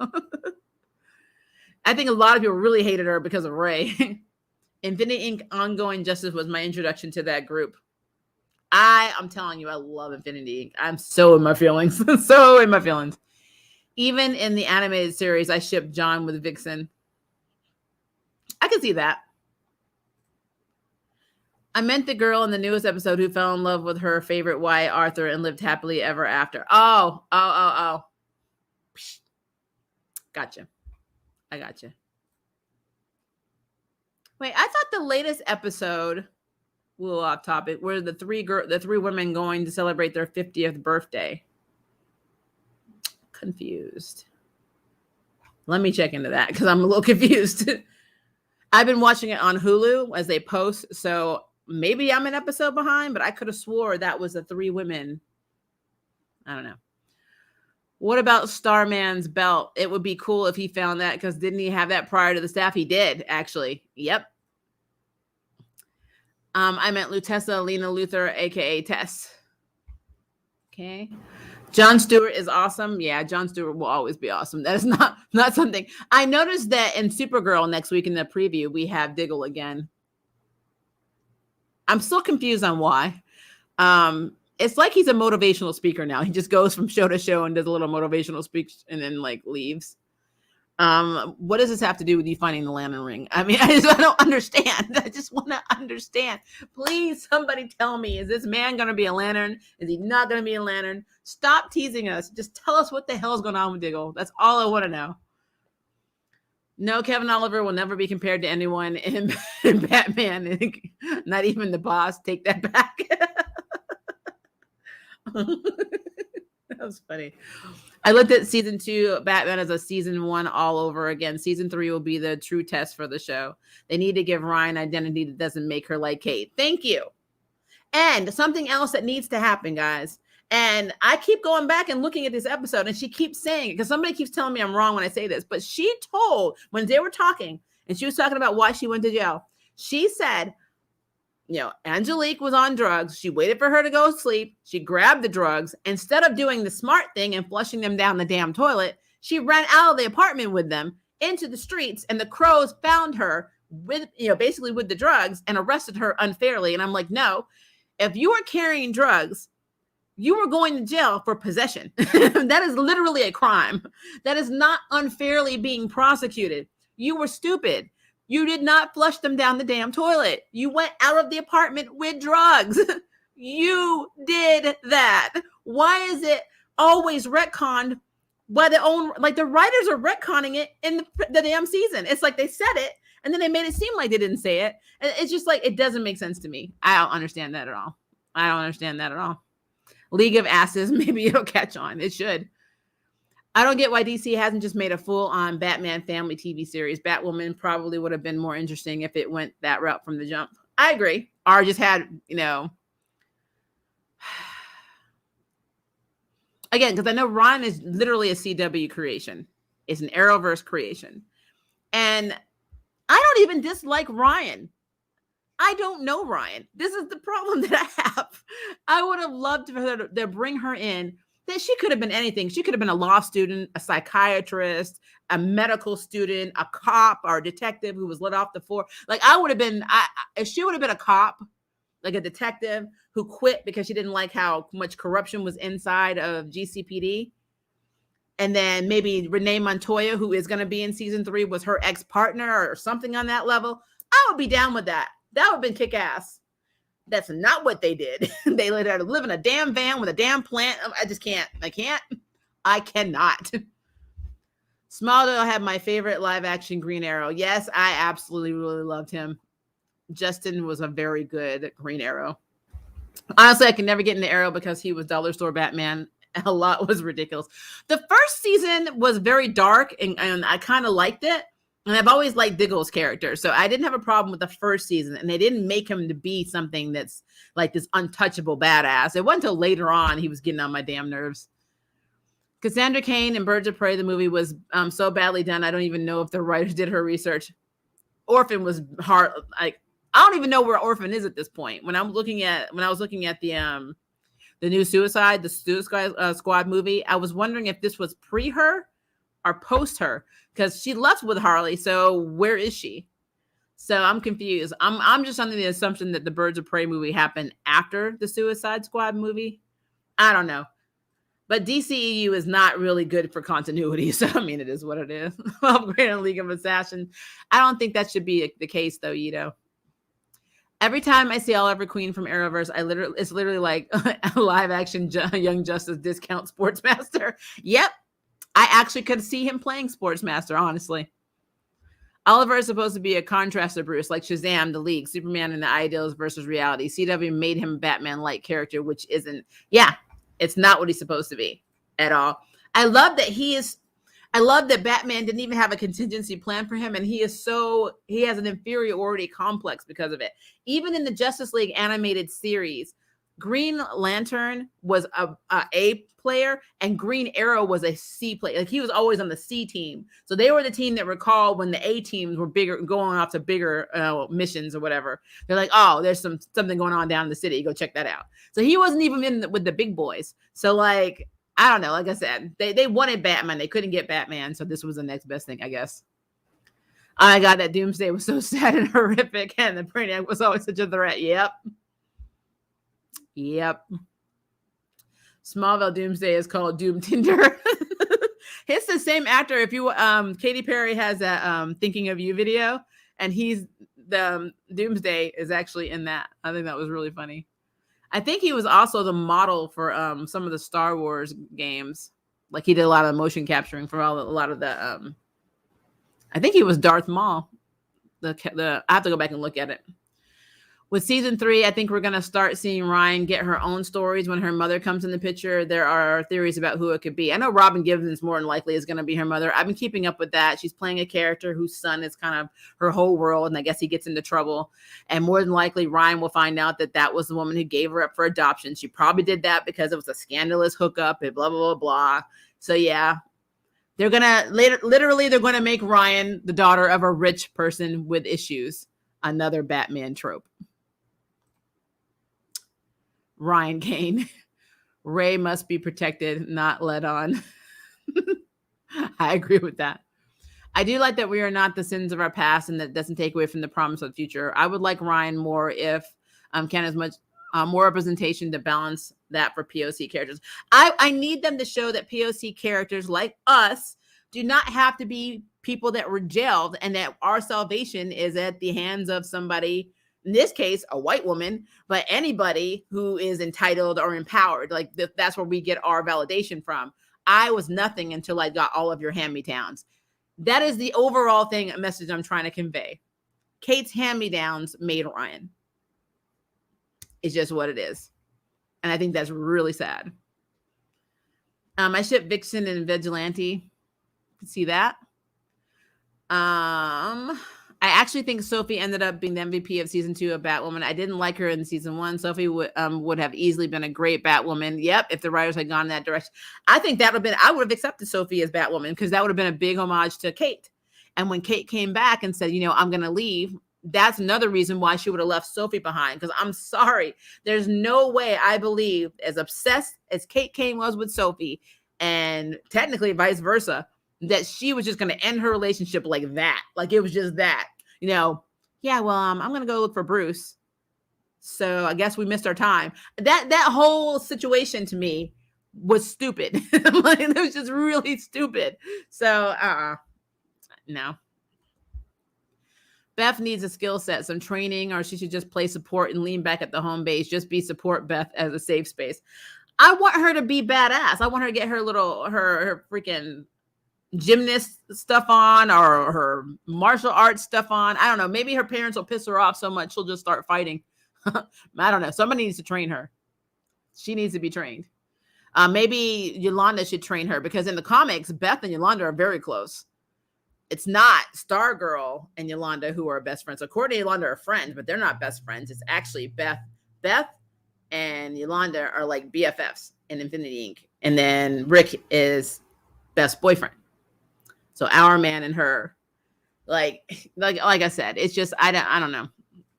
I think a lot of people really hated her because of Ray. Infinity Inc. Ongoing Justice was my introduction to that group. I'm telling you, I love Infinity Inc. I'm so in my feelings. So in my feelings. Even in the animated series, I shipped John with Vixen. I can see that. I meant the girl in the newest episode who fell in love with her favorite Wyatt Arthur and lived happily ever after. Oh. Gotcha. I gotcha. Wait, I thought the latest episode, a little off topic, were the three women going to celebrate their 50th birthday. Confused. Let me check into that because I'm a little confused. I've been watching it on Hulu as they post, so maybe I'm an episode behind, but I could have swore that was the 3 women. I don't know. What about Starman's belt? It would be cool if he found that, because didn't he have that prior to the staff? He did, actually. Yep. I meant Lutessa Lena Luthor, aka Tess. Okay. Jon Stewart is awesome. Yeah, Jon Stewart will always be awesome. That is not something. I noticed that in Supergirl next week in the preview, we have Diggle again. I'm still confused on why. It's like he's a motivational speaker now. He just goes from show to show and does a little motivational speech and then leaves. What does this have to do with you finding the lantern ring? I mean, I don't understand. I just want to understand. Please, somebody tell me, is this man going to be a lantern? Is he not going to be a lantern? Stop teasing us. Just tell us what the hell is going on with Diggle. That's all I want to know. No, Kevin Oliver will never be compared to anyone in Batman. Not even the boss. Take that back. That was funny. I looked at season 2 Batman as a season 1 all over again. Season 3 will be the true test for the show. They need to give Ryan identity that doesn't make her like Kate. Thank you. And something else that needs to happen, guys. And I keep going back and looking at this episode, and she keeps saying it because somebody keeps telling me I'm wrong when I say this. But she told, when they were talking, and she was talking about why she went to jail, she said, Angelique was on drugs. She waited for her to go to sleep. She grabbed the drugs. Instead of doing the smart thing and flushing them down the damn toilet, she ran out of the apartment with them into the streets, and the crows found her with, basically with the drugs and arrested her unfairly. And I'm like, no, if you are carrying drugs, you were going to jail for possession. That is literally a crime. That is not unfairly being prosecuted. You were stupid. You did not flush them down the damn toilet. You went out of the apartment with drugs. You did that. Why is it always retconned by the writers are retconning it in the damn season? It's like they said it and then they made it seem like they didn't say it. And it's just like, it doesn't make sense to me. I don't understand that at all. League of Asses, maybe it'll catch on. It should. I don't get why DC hasn't just made a full-on Batman family TV series. Batwoman probably would have been more interesting if it went that route from the jump. I agree. Or just had, again, because I know Ryan is literally a CW creation. It's an Arrowverse creation. And I don't even dislike Ryan. I don't know Ryan. This is the problem that I have. I would have loved for her to bring her in. That she could have been anything. She could have been a law student, a psychiatrist, a medical student, a cop, or a detective who was let off the force. Like I would have been, if she would have been a cop, like a detective who quit because she didn't like how much corruption was inside of GCPD. And then maybe Renee Montoya, who is going to be in season 3, was her ex-partner or something on that level. I would be down with that. That would have been kick-ass. That's not what they did. They let her live in a damn van with a damn plant. I just can't. I cannot. Smallville had my favorite live-action Green Arrow. Yes, I absolutely really loved him. Justin was a very good Green Arrow. Honestly, I can never get into Arrow because he was dollar store Batman. A lot was ridiculous. The first season was very dark, and I kind of liked it. And I've always liked Diggle's character, so I didn't have a problem with the first season. And they didn't make him to be something that's like this untouchable badass. It wasn't until later on he was getting on my damn nerves. Cassandra Cain and Birds of Prey, the movie was so badly done. I don't even know if the writers did her research. Orphan was hard. Like, I don't even know where Orphan is at this point. When I was looking at the new the Suicide Squad movie, I was wondering if this was pre her or post her, because she left with Harley. So where is she? So I'm confused. I'm just under the assumption that the Birds of Prey movie happened after the Suicide Squad movie. I don't know. But DCEU is not really good for continuity. So, I mean, it is what it is. Upgrade on League of Assassins. I don't think that should be the case, though, Every time I see Oliver Queen from Arrowverse, it's literally like a live action Young Justice discount Sportsmaster. Yep. I actually could see him playing Sportsmaster, honestly. Oliver is supposed to be a contrast to Bruce, like Shazam, The League, Superman, and the Ideals versus reality. CW made him a Batman-like character, which isn't. Yeah, it's not what he's supposed to be at all. I love that Batman didn't even have a contingency plan for him, and he has an inferiority complex because of it. Even in the Justice League animated series, Green Lantern was a player and Green Arrow was a C player. Like, he was always on the C team. So they were the team that recalled when the A teams were going off to bigger missions or whatever. They're like, oh, there's something going on down in the city. Go check that out. So he wasn't even with the big boys. So, like, I don't know. Like I said, they wanted Batman. They couldn't get Batman. So this was the next best thing, I guess. Oh my God, that Doomsday was so sad and horrific. And the Brainiac was always such a threat. Yep. Smallville Doomsday is called Doom Tinder. It's the same actor. If you Katy Perry has that Thinking of You video, and he's the Doomsday is actually in that. I think that was really funny. I think he was also the model for some of the Star Wars games. Like, he did a lot of motion capturing for a lot of the I think he was Darth Maul. I have to go back and look at it. With season 3, I think we're going to start seeing Ryan get her own stories when her mother comes in the picture. There are theories about who it could be. I know Robin Givens more than likely is going to be her mother. I've been keeping up with that. She's playing a character whose son is kind of her whole world, and I guess he gets into trouble. And more than likely, Ryan will find out that was the woman who gave her up for adoption. She probably did that because it was a scandalous hookup and blah, blah, blah, blah. So, yeah. They're going to make Ryan the daughter of a rich person with issues. Another Batman trope. Ryan Kane. Ray must be protected, not led on. I agree with that. I do like that we are not the sins of our past, and that doesn't take away from the promise of the future. I would like Ryan more if Ken has much more representation to balance that for POC characters. I need them to show that POC characters like us do not have to be people that were jailed, and that our salvation is at the hands of somebody, in this case, a white woman, but anybody who is entitled or empowered. Like, that's where we get our validation from. I was nothing until I got all of your hand-me-downs. That is the overall message I'm trying to convey. Kate's hand-me-downs made Ryan. It's just what it is. And I think that's really sad. I ship Vixen and Vigilante. You can see that. I actually think Sophie ended up being the MVP of season 2 of Batwoman. I didn't like her in season 1. Sophie would have easily been a great Batwoman. Yep, if the writers had gone in that direction. I think I would have accepted Sophie as Batwoman, because that would have been a big homage to Kate. And when Kate came back and said, I'm going to leave, that's another reason why she would have left Sophie behind. Because I'm sorry, there's no way I believe, as obsessed as Kate Kane was with Sophie, and technically vice versa, that she was just going to end her relationship like that. Like, it was just that, I'm going to go look for Bruce. So I guess we missed our time. That whole situation to me was stupid. Like, it was just really stupid. So, no. Beth needs a skill set, some training, or she should just play support and lean back at the home base. Just be support Beth as a safe space. I want her to be badass. I want her to get her freaking gymnast stuff on, or her martial arts stuff on. I don't know. Maybe her parents will piss her off so much she'll just start fighting. I don't know. Somebody needs to train her. She needs to be trained. Maybe Yolanda should train her, because in the comics, Beth and Yolanda are very close. It's not Stargirl and Yolanda who are best friends. So Courtney and Yolanda are friends, but they're not best friends. It's actually Beth and Yolanda are like BFFs in Infinity Inc. And then Rick is Beth's boyfriend. So our man and her, like I said, it's just, I don't know.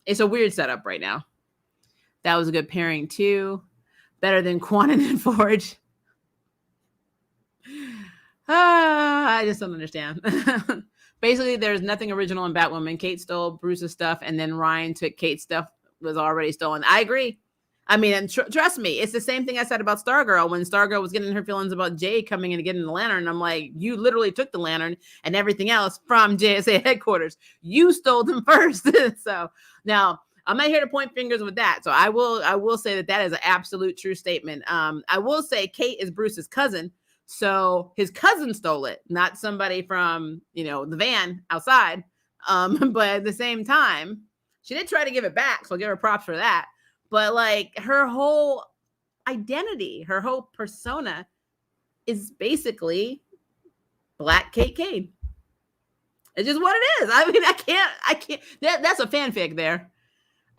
It's a weird setup right now. That was a good pairing too. Better than Quanon and Forge. I just don't understand. Basically, there's nothing original in Batwoman. Kate stole Bruce's stuff, and then Ryan took Kate's stuff, was already stolen. I agree. I mean, and trust me, it's the same thing I said about Stargirl. When Stargirl was getting her feelings about Jay coming in and getting the lantern, I'm like, you literally took the lantern and everything else from JSA headquarters. You stole them first. So now I'm not here to point fingers with that. So I will say that is an absolute true statement. I will say Kate is Bruce's cousin. So his cousin stole it, not somebody from, the van outside. But at the same time, she did try to give it back. So I'll give her props for that. But like, her whole identity, her whole persona is basically Black Kate Kane. It's just what it is. I mean, I can't, that's a fanfic there.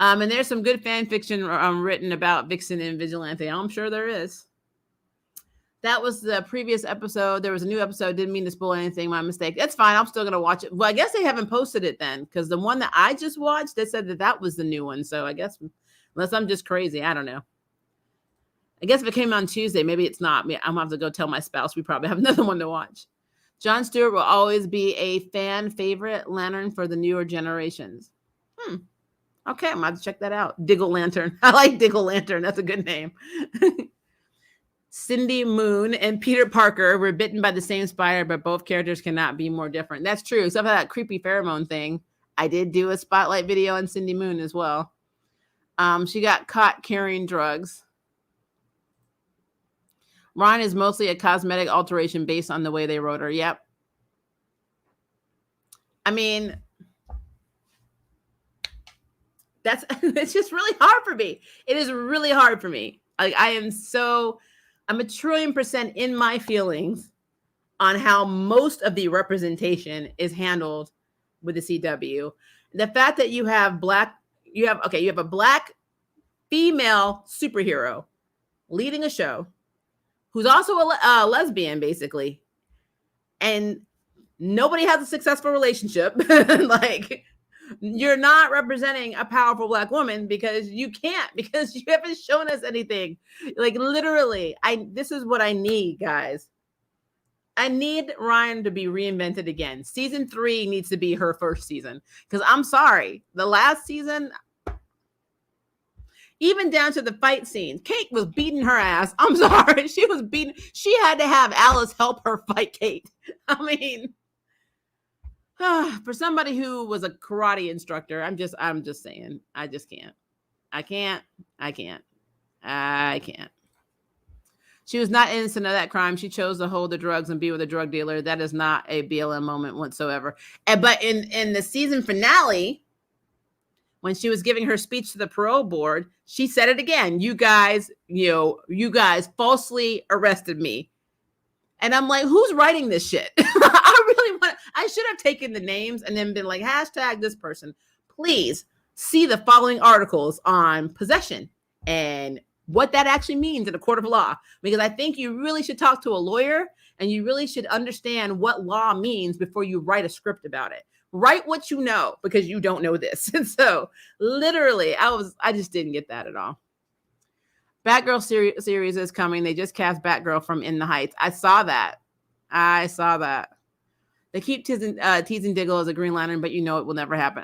And there's some good fan fiction written about Vixen and Vigilante. I'm sure there is. That was the previous episode. There was a new episode. Didn't mean to spoil anything. My mistake. That's fine. I'm still going to watch it. Well, I guess they haven't posted it then, because the one that I just watched, they said that was the new one. So I guess, unless I'm just crazy, I don't know. I guess if it came on Tuesday, maybe it's not. I'm going to have to go tell my spouse we probably have another one to watch. Jon Stewart will always be a fan favorite Lantern for the newer generations. Okay, I'm going to have to check that out. Diggle Lantern. I like Diggle Lantern. That's a good name. Cindy Moon and Peter Parker were bitten by the same spider, but both characters cannot be more different. That's true. Except for that creepy pheromone thing. I did do a spotlight video on Cindy Moon as well. She got caught carrying drugs. Ron is mostly a cosmetic alteration based on the way they wrote her. Yep. I mean, it's just really hard for me. It is really hard for me. Like, I'm a trillion% in my feelings on how most of the representation is handled with the CW. The fact that you have a Black female superhero leading a show who's also a lesbian, basically, and nobody has a successful relationship. Like, you're not representing a powerful Black woman because you can't, because you haven't shown us anything. Like, literally, this is what I need, guys. I need Ryan to be reinvented again. Season 3 needs to be her first season, because I'm sorry, the last season, even down to the fight scenes, Kate was beating her ass. I'm sorry, she had to have Alice help her fight Kate. I mean, for somebody who was a karate instructor, I'm just saying, I just can't. I can't. She was not innocent of that crime. She chose to hold the drugs and be with a drug dealer. That is not a BLM moment whatsoever. But in the season finale, when she was giving her speech to the parole board, she said it again. You guys falsely arrested me. And I'm like, who's writing this shit? I should have taken the names and then been like, hashtag this person. Please see the following articles on possession and what that actually means in a court of law. Because I think you really should talk to a lawyer and you really should understand what law means before you write a script about it. Write what you know, because you don't know this. And so literally, I just didn't get that at all. Batgirl series is coming. They just cast Batgirl from In the Heights. I saw that. They keep teasing Diggle as a Green Lantern, but it will never happen.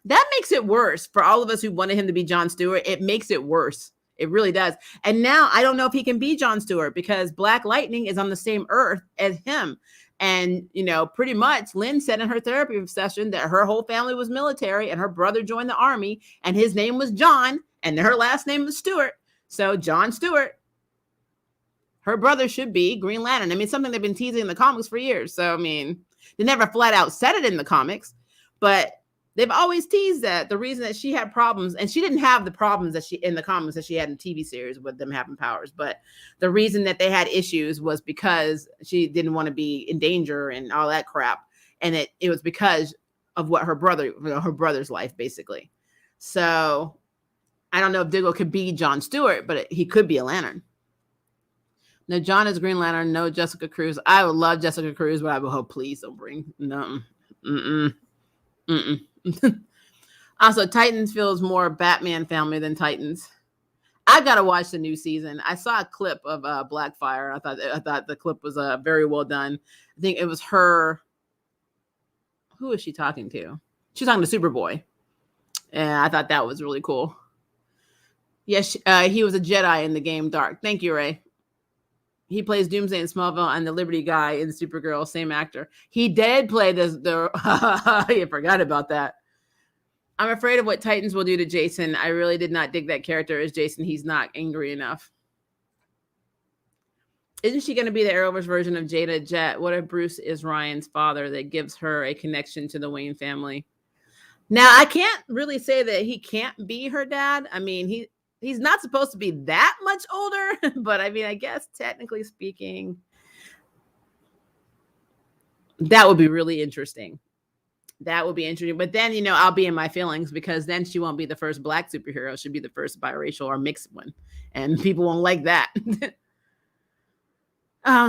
That makes it worse for all of us who wanted him to be Jon Stewart. It makes it worse. It really does. And now I don't know if he can be John Stewart because Black Lightning is on the same earth as him. And, pretty much Lynn said in her therapy session that her whole family was military and her brother joined the army and his name was John and her last name was Stewart. So John Stewart, her brother should be Green Lantern. I mean, something they've been teasing in the comics for years. So, I mean, they never flat out said it in the comics, but they've always teased that the reason that she had problems, and she didn't have the problems that she in the comics that she had in the TV series with them having powers, but the reason that they had issues was because she didn't want to be in danger and all that crap. And it was because of what her brother's life, basically. So I don't know if Diggle could be John Stewart, but he could be a Lantern. No, John is Green Lantern. No, Jessica Cruz. I would love Jessica Cruz, but I would hope, please don't bring no. Also, Titans feels more Batman family than Titans. I gotta watch the new season. I saw a clip of Blackfire. I thought the clip was very well done. I think it was her. Who is she talking to? She's talking to Superboy, and I thought that was really cool. Yes, he was a Jedi in the game Dark. Thank you, Ray. He plays Doomsday in Smallville and the Liberty guy in Supergirl, same actor. He did play I forgot about that. I'm afraid of what Titans will do to Jason. I really did not dig that character as Jason. He's not angry enough. Isn't she going to be the Arrowverse version of Jada Jet? What if Bruce is Ryan's father that gives her a connection to the Wayne family? Now, I can't really say that he can't be her dad. I mean, he's not supposed to be that much older, but I mean, I guess technically speaking, that would be really interesting. That would be interesting. But then, I'll be in my feelings because then she won't be the first Black superhero. She'll be the first biracial or mixed one. And people won't like that.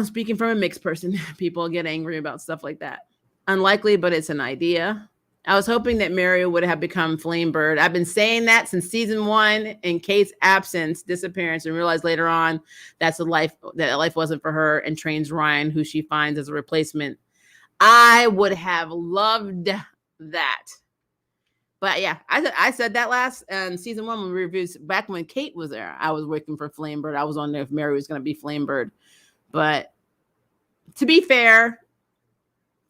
Speaking from a mixed person, people get angry about stuff like that. Unlikely, but it's an idea. I was hoping that Mary would have become Flamebird. I've been saying that since season 1 in Kate's absence, disappearance, and realized later on that life wasn't for her and trains Ryan, who she finds as a replacement. I would have loved that. But yeah, I said that last season 1 when we reviewed back when Kate was there. I was working for Flamebird. I was wondering if Mary was going to be Flamebird. But to be fair,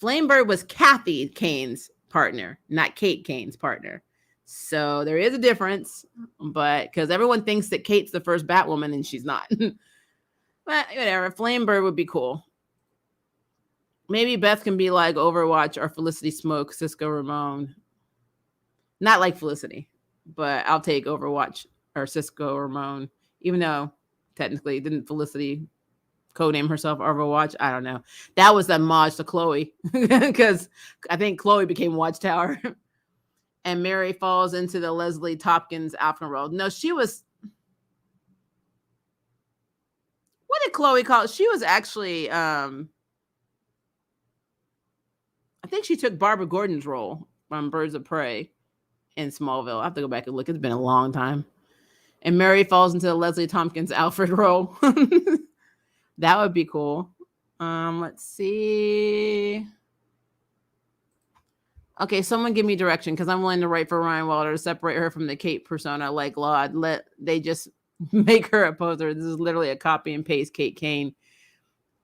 Flamebird was Kathy Kane's partner, not Kate Kane's partner. So there is a difference, but because everyone thinks that Kate's the first Batwoman and she's not. But whatever, Flamebird would be cool. Maybe Beth can be like Overwatch or Felicity Smoke, Cisco Ramon. Not like Felicity, but I'll take Overwatch or Cisco Ramon, even though technically didn't Felicity codename herself Overwatch? I don't know. That was a homage to Chloe because I think Chloe became Watchtower. And Mary falls into the Leslie Tompkins African role. No, she was. What did Chloe call it? She was actually. I think she took Barbara Gordon's role from Birds of Prey in Smallville. I have to go back and look. It's been a long time. And Mary falls into the Leslie Tompkins Alfred role. That would be cool. Let's see. Okay, someone give me direction because I'm willing to write for Ryan Wilder to separate her from the Kate persona like Laud. They just make her a poser. This is literally a copy and paste Kate Kane.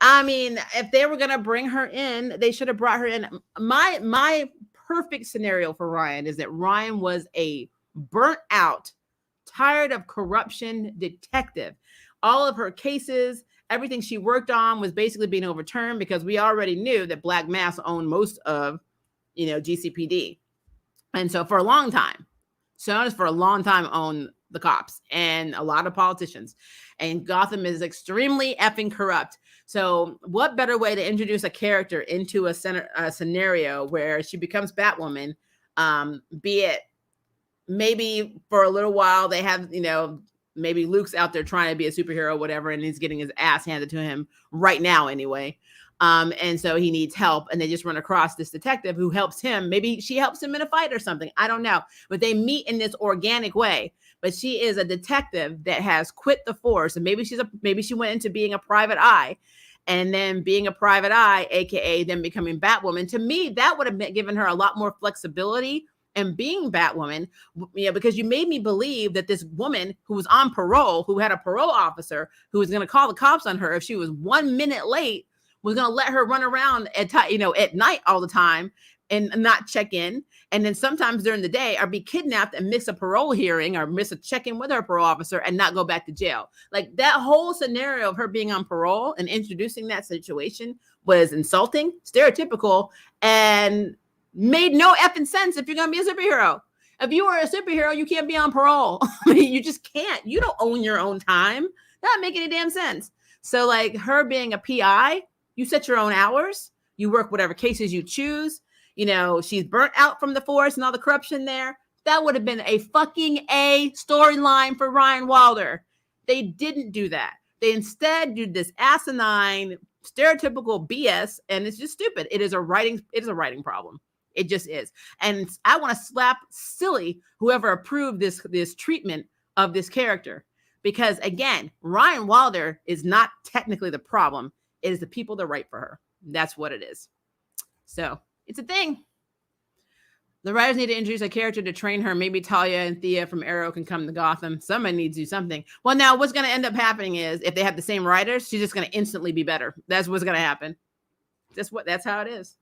I mean, if they were gonna bring her in, they should have brought her in. My perfect scenario for Ryan is that Ryan was a burnt out, tired of corruption detective. All of her cases, everything she worked on was basically being overturned because we already knew that Black Mass owned most of, GCPD. And so for a long time, owned the cops and a lot of politicians. And Gotham is extremely effing corrupt. So what better way to introduce a character into a scenario where she becomes Batwoman, be it maybe for a little while they have, maybe Luke's out there trying to be a superhero, whatever, and he's getting his ass handed to him right now anyway. And so he needs help, and they just run across this detective who helps him. Maybe she helps him in a fight or something. I don't know. But they meet in this organic way. But she is a detective that has quit the force, and maybe she went into being a private eye, and then being a private eye, aka then becoming Batwoman. To me, that would have given her a lot more flexibility and being Batwoman, because you made me believe that this woman who was on parole, who had a parole officer who was going to call the cops on her if she was 1 minute late, was going to let her run around at night all the time and not check in. And then sometimes during the day, or be kidnapped and miss a parole hearing or miss a check-in with her parole officer and not go back to jail. Like, that whole scenario of her being on parole and introducing that situation was insulting, stereotypical, and made no effing sense if you're going to be a superhero. If you are a superhero, you can't be on parole. You just can't. You don't own your own time. That doesn't make any damn sense. So, like, her being a PI, you set your own hours. You work whatever cases you choose. She's burnt out from the force and all the corruption there. That would have been a fucking A storyline for Ryan Wilder. They didn't do that. They instead did this asinine, stereotypical BS, and it's just stupid. It is a writing problem. It just is. And I want to slap silly whoever approved this treatment of this character. Because again, Ryan Wilder is not technically the problem. It is the people that write for her. That's what it is. So it's a thing. The writers need to introduce a character to train her. Maybe Talia and Thea from Arrow can come to Gotham. Somebody needs to do something. Well, now what's going to end up happening is if they have the same writers, she's just going to instantly be better. That's what's going to happen. That's how it is.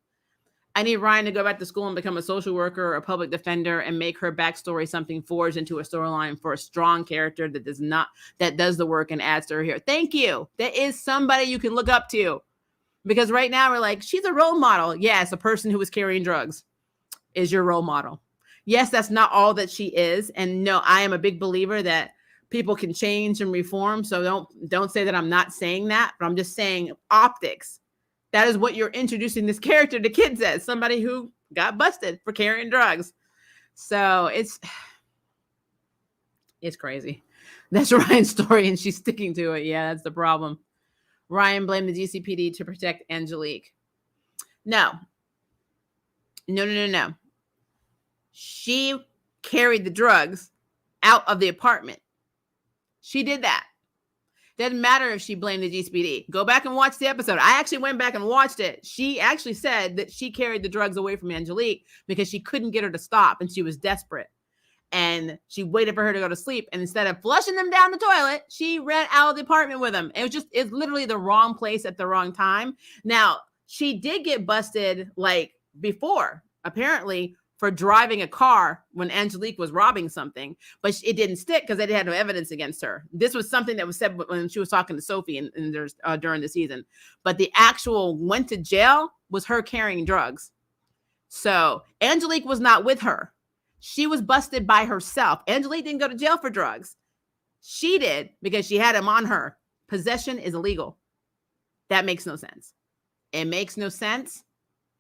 I need Ryan to go back to school and become a social worker or a public defender and make her backstory something forged into a storyline for a strong character that does the work and adds to her hero. Thank you. That is somebody you can look up to. Because right now we're like, she's a role model. Yes, a person who was carrying drugs is your role model. Yes, that's not all that she is. And no, I am a big believer that people can change and reform. So don't say that I'm not saying that, but I'm just saying optics. That is what you're introducing this character to kids as, somebody who got busted for carrying drugs. So it's crazy. That's Ryan's story and she's sticking to it. Yeah, that's the problem. Ryan blamed the GCPD to protect Angelique. No. She carried the drugs out of the apartment. She did that. Doesn't matter if she blamed the GCPD. Go back and watch the episode. I actually went back and watched it. She actually said that she carried the drugs away from Angelique because she couldn't get her to stop and she was desperate. And she waited for her to go to sleep. And instead of flushing them down the toilet, she ran out of the apartment with them. It's literally the wrong place at the wrong time. Now, she did get busted like before, apparently, for driving a car when Angelique was robbing something. But it didn't stick because they had no evidence against her. This was something that was said when she was talking to Sophie and there's during the season. But the actual went to jail was her carrying drugs. So Angelique was not with her. She was busted by herself. Angelique didn't go to jail for drugs. She did because she had him on her. Possession is illegal. That makes no sense. It makes no sense.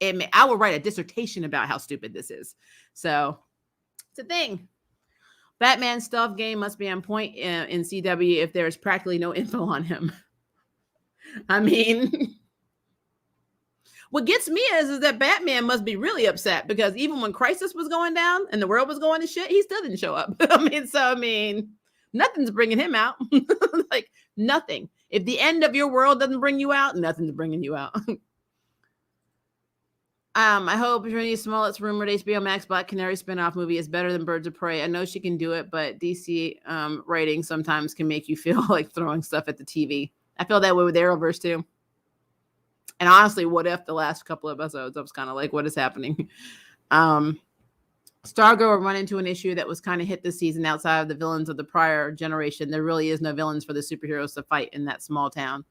I will write a dissertation about how stupid this is. So it's a thing. Batman's stealth game must be on point in CW if there is practically no info on him. I mean, what gets me is that Batman must be really upset because even when Crisis was going down and the world was going to shit, he still didn't show up. I mean, nothing's bringing him out. Like nothing. If the end of your world doesn't bring you out, nothing's bringing you out. I hope Trinity Smollett's rumored HBO Max Black Canary spinoff movie is better than Birds of Prey. I know she can do it, but DC writing sometimes can make you feel like throwing stuff at the TV. I feel that way with Arrowverse too. And honestly, what if the last couple of episodes, I was kind of like, what is happening? Stargirl will run into an issue that was kind of hit this season outside of the villains of the prior generation. There really is no villains for the superheroes to fight in that small town.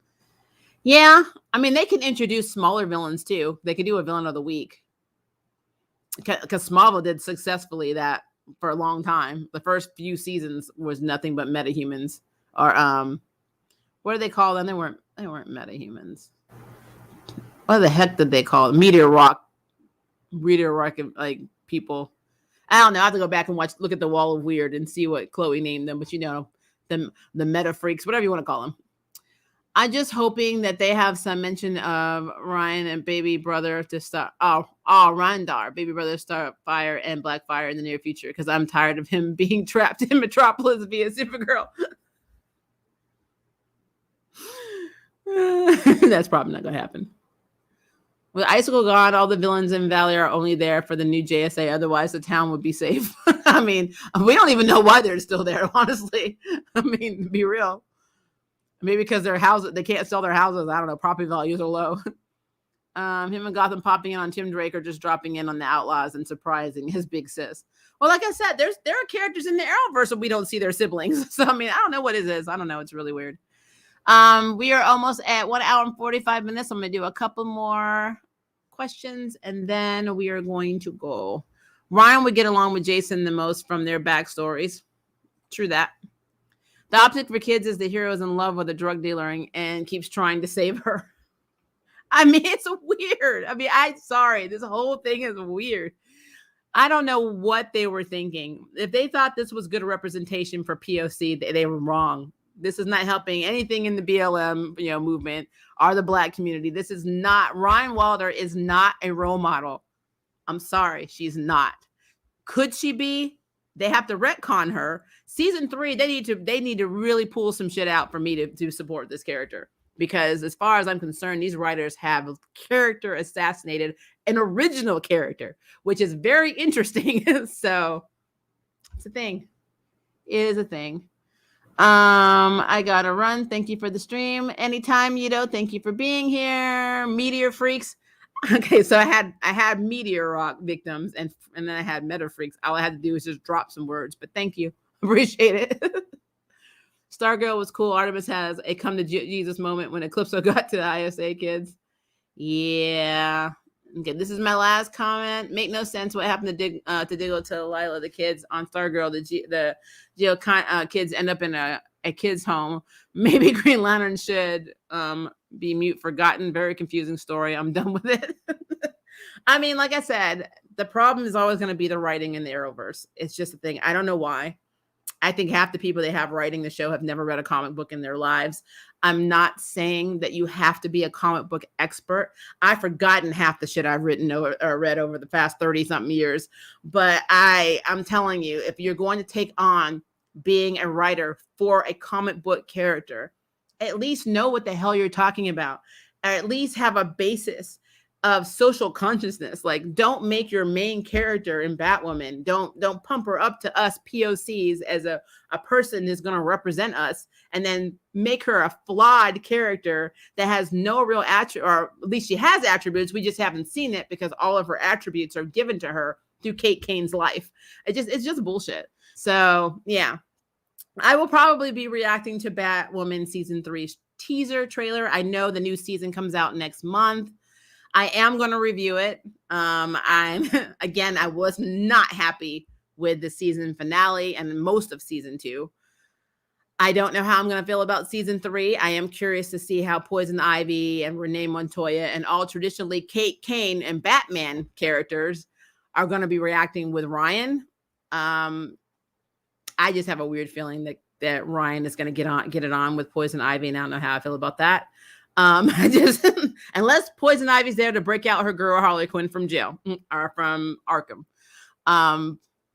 Yeah, I mean, they can introduce smaller villains too. They could do a villain of the week. Because Smallville did successfully that for a long time. The first few seasons was nothing but metahumans. Or what do they call them? They weren't metahumans. What the heck did they call it? Meteor rock like people. I don't know. I have to go back and look at the Wall of Weird and see what Chloe named them. But the meta freaks, whatever you want to call them. I'm just hoping that they have some mention of Ryan and baby brother to start. Randar, baby brother Starfire and Blackfire in the near future because I'm tired of him being trapped in Metropolis via Supergirl. That's probably not going to happen. With Icicle gone, all the villains in Valley are only there for the new JSA. Otherwise, the town would be safe. I mean, we don't even know why they're still there, honestly. I mean, be real. Maybe because their houses, they can't sell their houses. I don't know. Property values are low. Him and Gotham popping in on Tim Drake or just dropping in on the Outlaws and surprising his big sis. Well, like I said, there are characters in the Arrowverse that we don't see their siblings. So, I mean, I don't know what it is. I don't know. It's really weird. We are almost at 1 hour and 45 minutes. I'm going to do a couple more questions and then we are going to go. Ryan would get along with Jason the most from their backstories. True that. The opposite for kids is the hero is in love with a drug dealer and keeps trying to save her. I mean, it's weird. I mean, I'm sorry. This whole thing is weird. I don't know what they were thinking. If they thought this was good representation for POC, they were wrong. This is not helping anything in the BLM, movement or the Black community. This is not. Ryan Wilder is not a role model. I'm sorry, she's not. Could she be? They have to retcon her. Season 3, they need to really pull some shit out for me to support this character. Because as far as I'm concerned, these writers have character assassinated an original character, which is very interesting. So it's a thing. It is a thing. I gotta run. Thank you for the stream. Anytime, thank you for being here. Meteor Freaks. Okay, so I had Meteor Rock victims and then I had Meta Freaks. All I had to do was just drop some words, but thank you. Appreciate it. Stargirl was cool. Artemis has a come to Jesus moment when Eclipso got to the ISA kids. Yeah. Okay, this is my last comment. Make no sense what happened to Diggle to Lila, the kids on Stargirl. The Geo kids end up in a kid's home. Maybe Green Lantern should be mute forgotten. Very confusing story. I'm done with it. I mean, like I said, the problem is always going to be the writing in the Arrowverse. It's just a thing. I don't know why. I think half the people they have writing the show have never read a comic book in their lives. I'm not saying that you have to be a comic book expert. I've forgotten half the shit I've written or read over the past 30-something years. But I'm telling you, if you're going to take on being a writer for a comic book character, at least know what the hell you're talking about. Or at least have a basis of social consciousness. Like, don't make your main character in Batwoman. Don't pump her up to us POCs as a person who's going to represent us, and then make her a flawed character that has no real attribute, or at least she has attributes. We just haven't seen it because all of her attributes are given to her through Kate Kane's life. It's just bullshit. So yeah, I will probably be reacting to Batwoman season 3's teaser trailer. I know the new season comes out next month. I am going to review it. I was not happy with the season finale and most of season 2. I don't know how I'm going to feel about season 3. I am curious to see how Poison Ivy and Renee Montoya and all traditionally Kate Kane and Batman characters are going to be reacting with Ryan. I just have a weird feeling that Ryan is going to get it on with Poison Ivy, and I don't know how I feel about that. Unless Poison Ivy's there to break out her girl Harley Quinn from jail or from Arkham.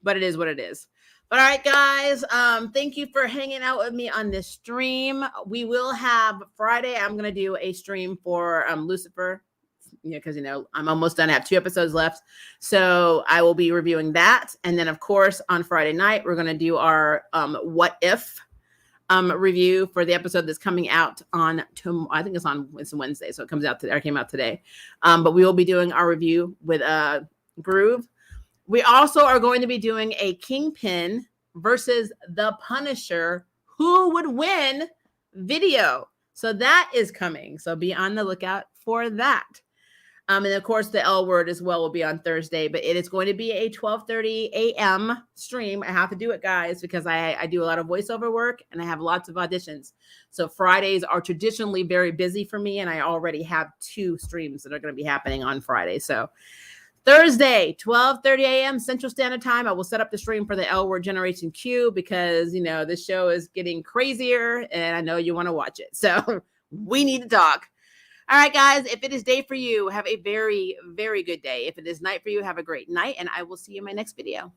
But it is what it is. But all right, guys, thank you for hanging out with me on this stream. We will have Friday. I'm going to do a stream for Lucifer, because, I'm almost done. I have 2 episodes left. So I will be reviewing that. And then, of course, on Friday night, we're going to do our What If review for the episode that's coming out on I think it's Wednesday, so it came out today. But we will be doing our review with Groove. We also are going to be doing a Kingpin versus the Punisher, who would win video. So that is coming. So be on the lookout for that. And of course, the L Word as well will be on Thursday, but it is going to be a 12:30 a.m. stream. I have to do it, guys, because I do a lot of voiceover work and I have lots of auditions. So Fridays are traditionally very busy for me, and I already have 2 streams that are going to be happening on Friday. So Thursday, 12:30 a.m. Central Standard Time, I will set up the stream for the L Word Generation Q because, this show is getting crazier and I know you want to watch it. So we need to talk. All right, guys, if it is day for you, have a very, very good day. If it is night for you, have a great night, and I will see you in my next video.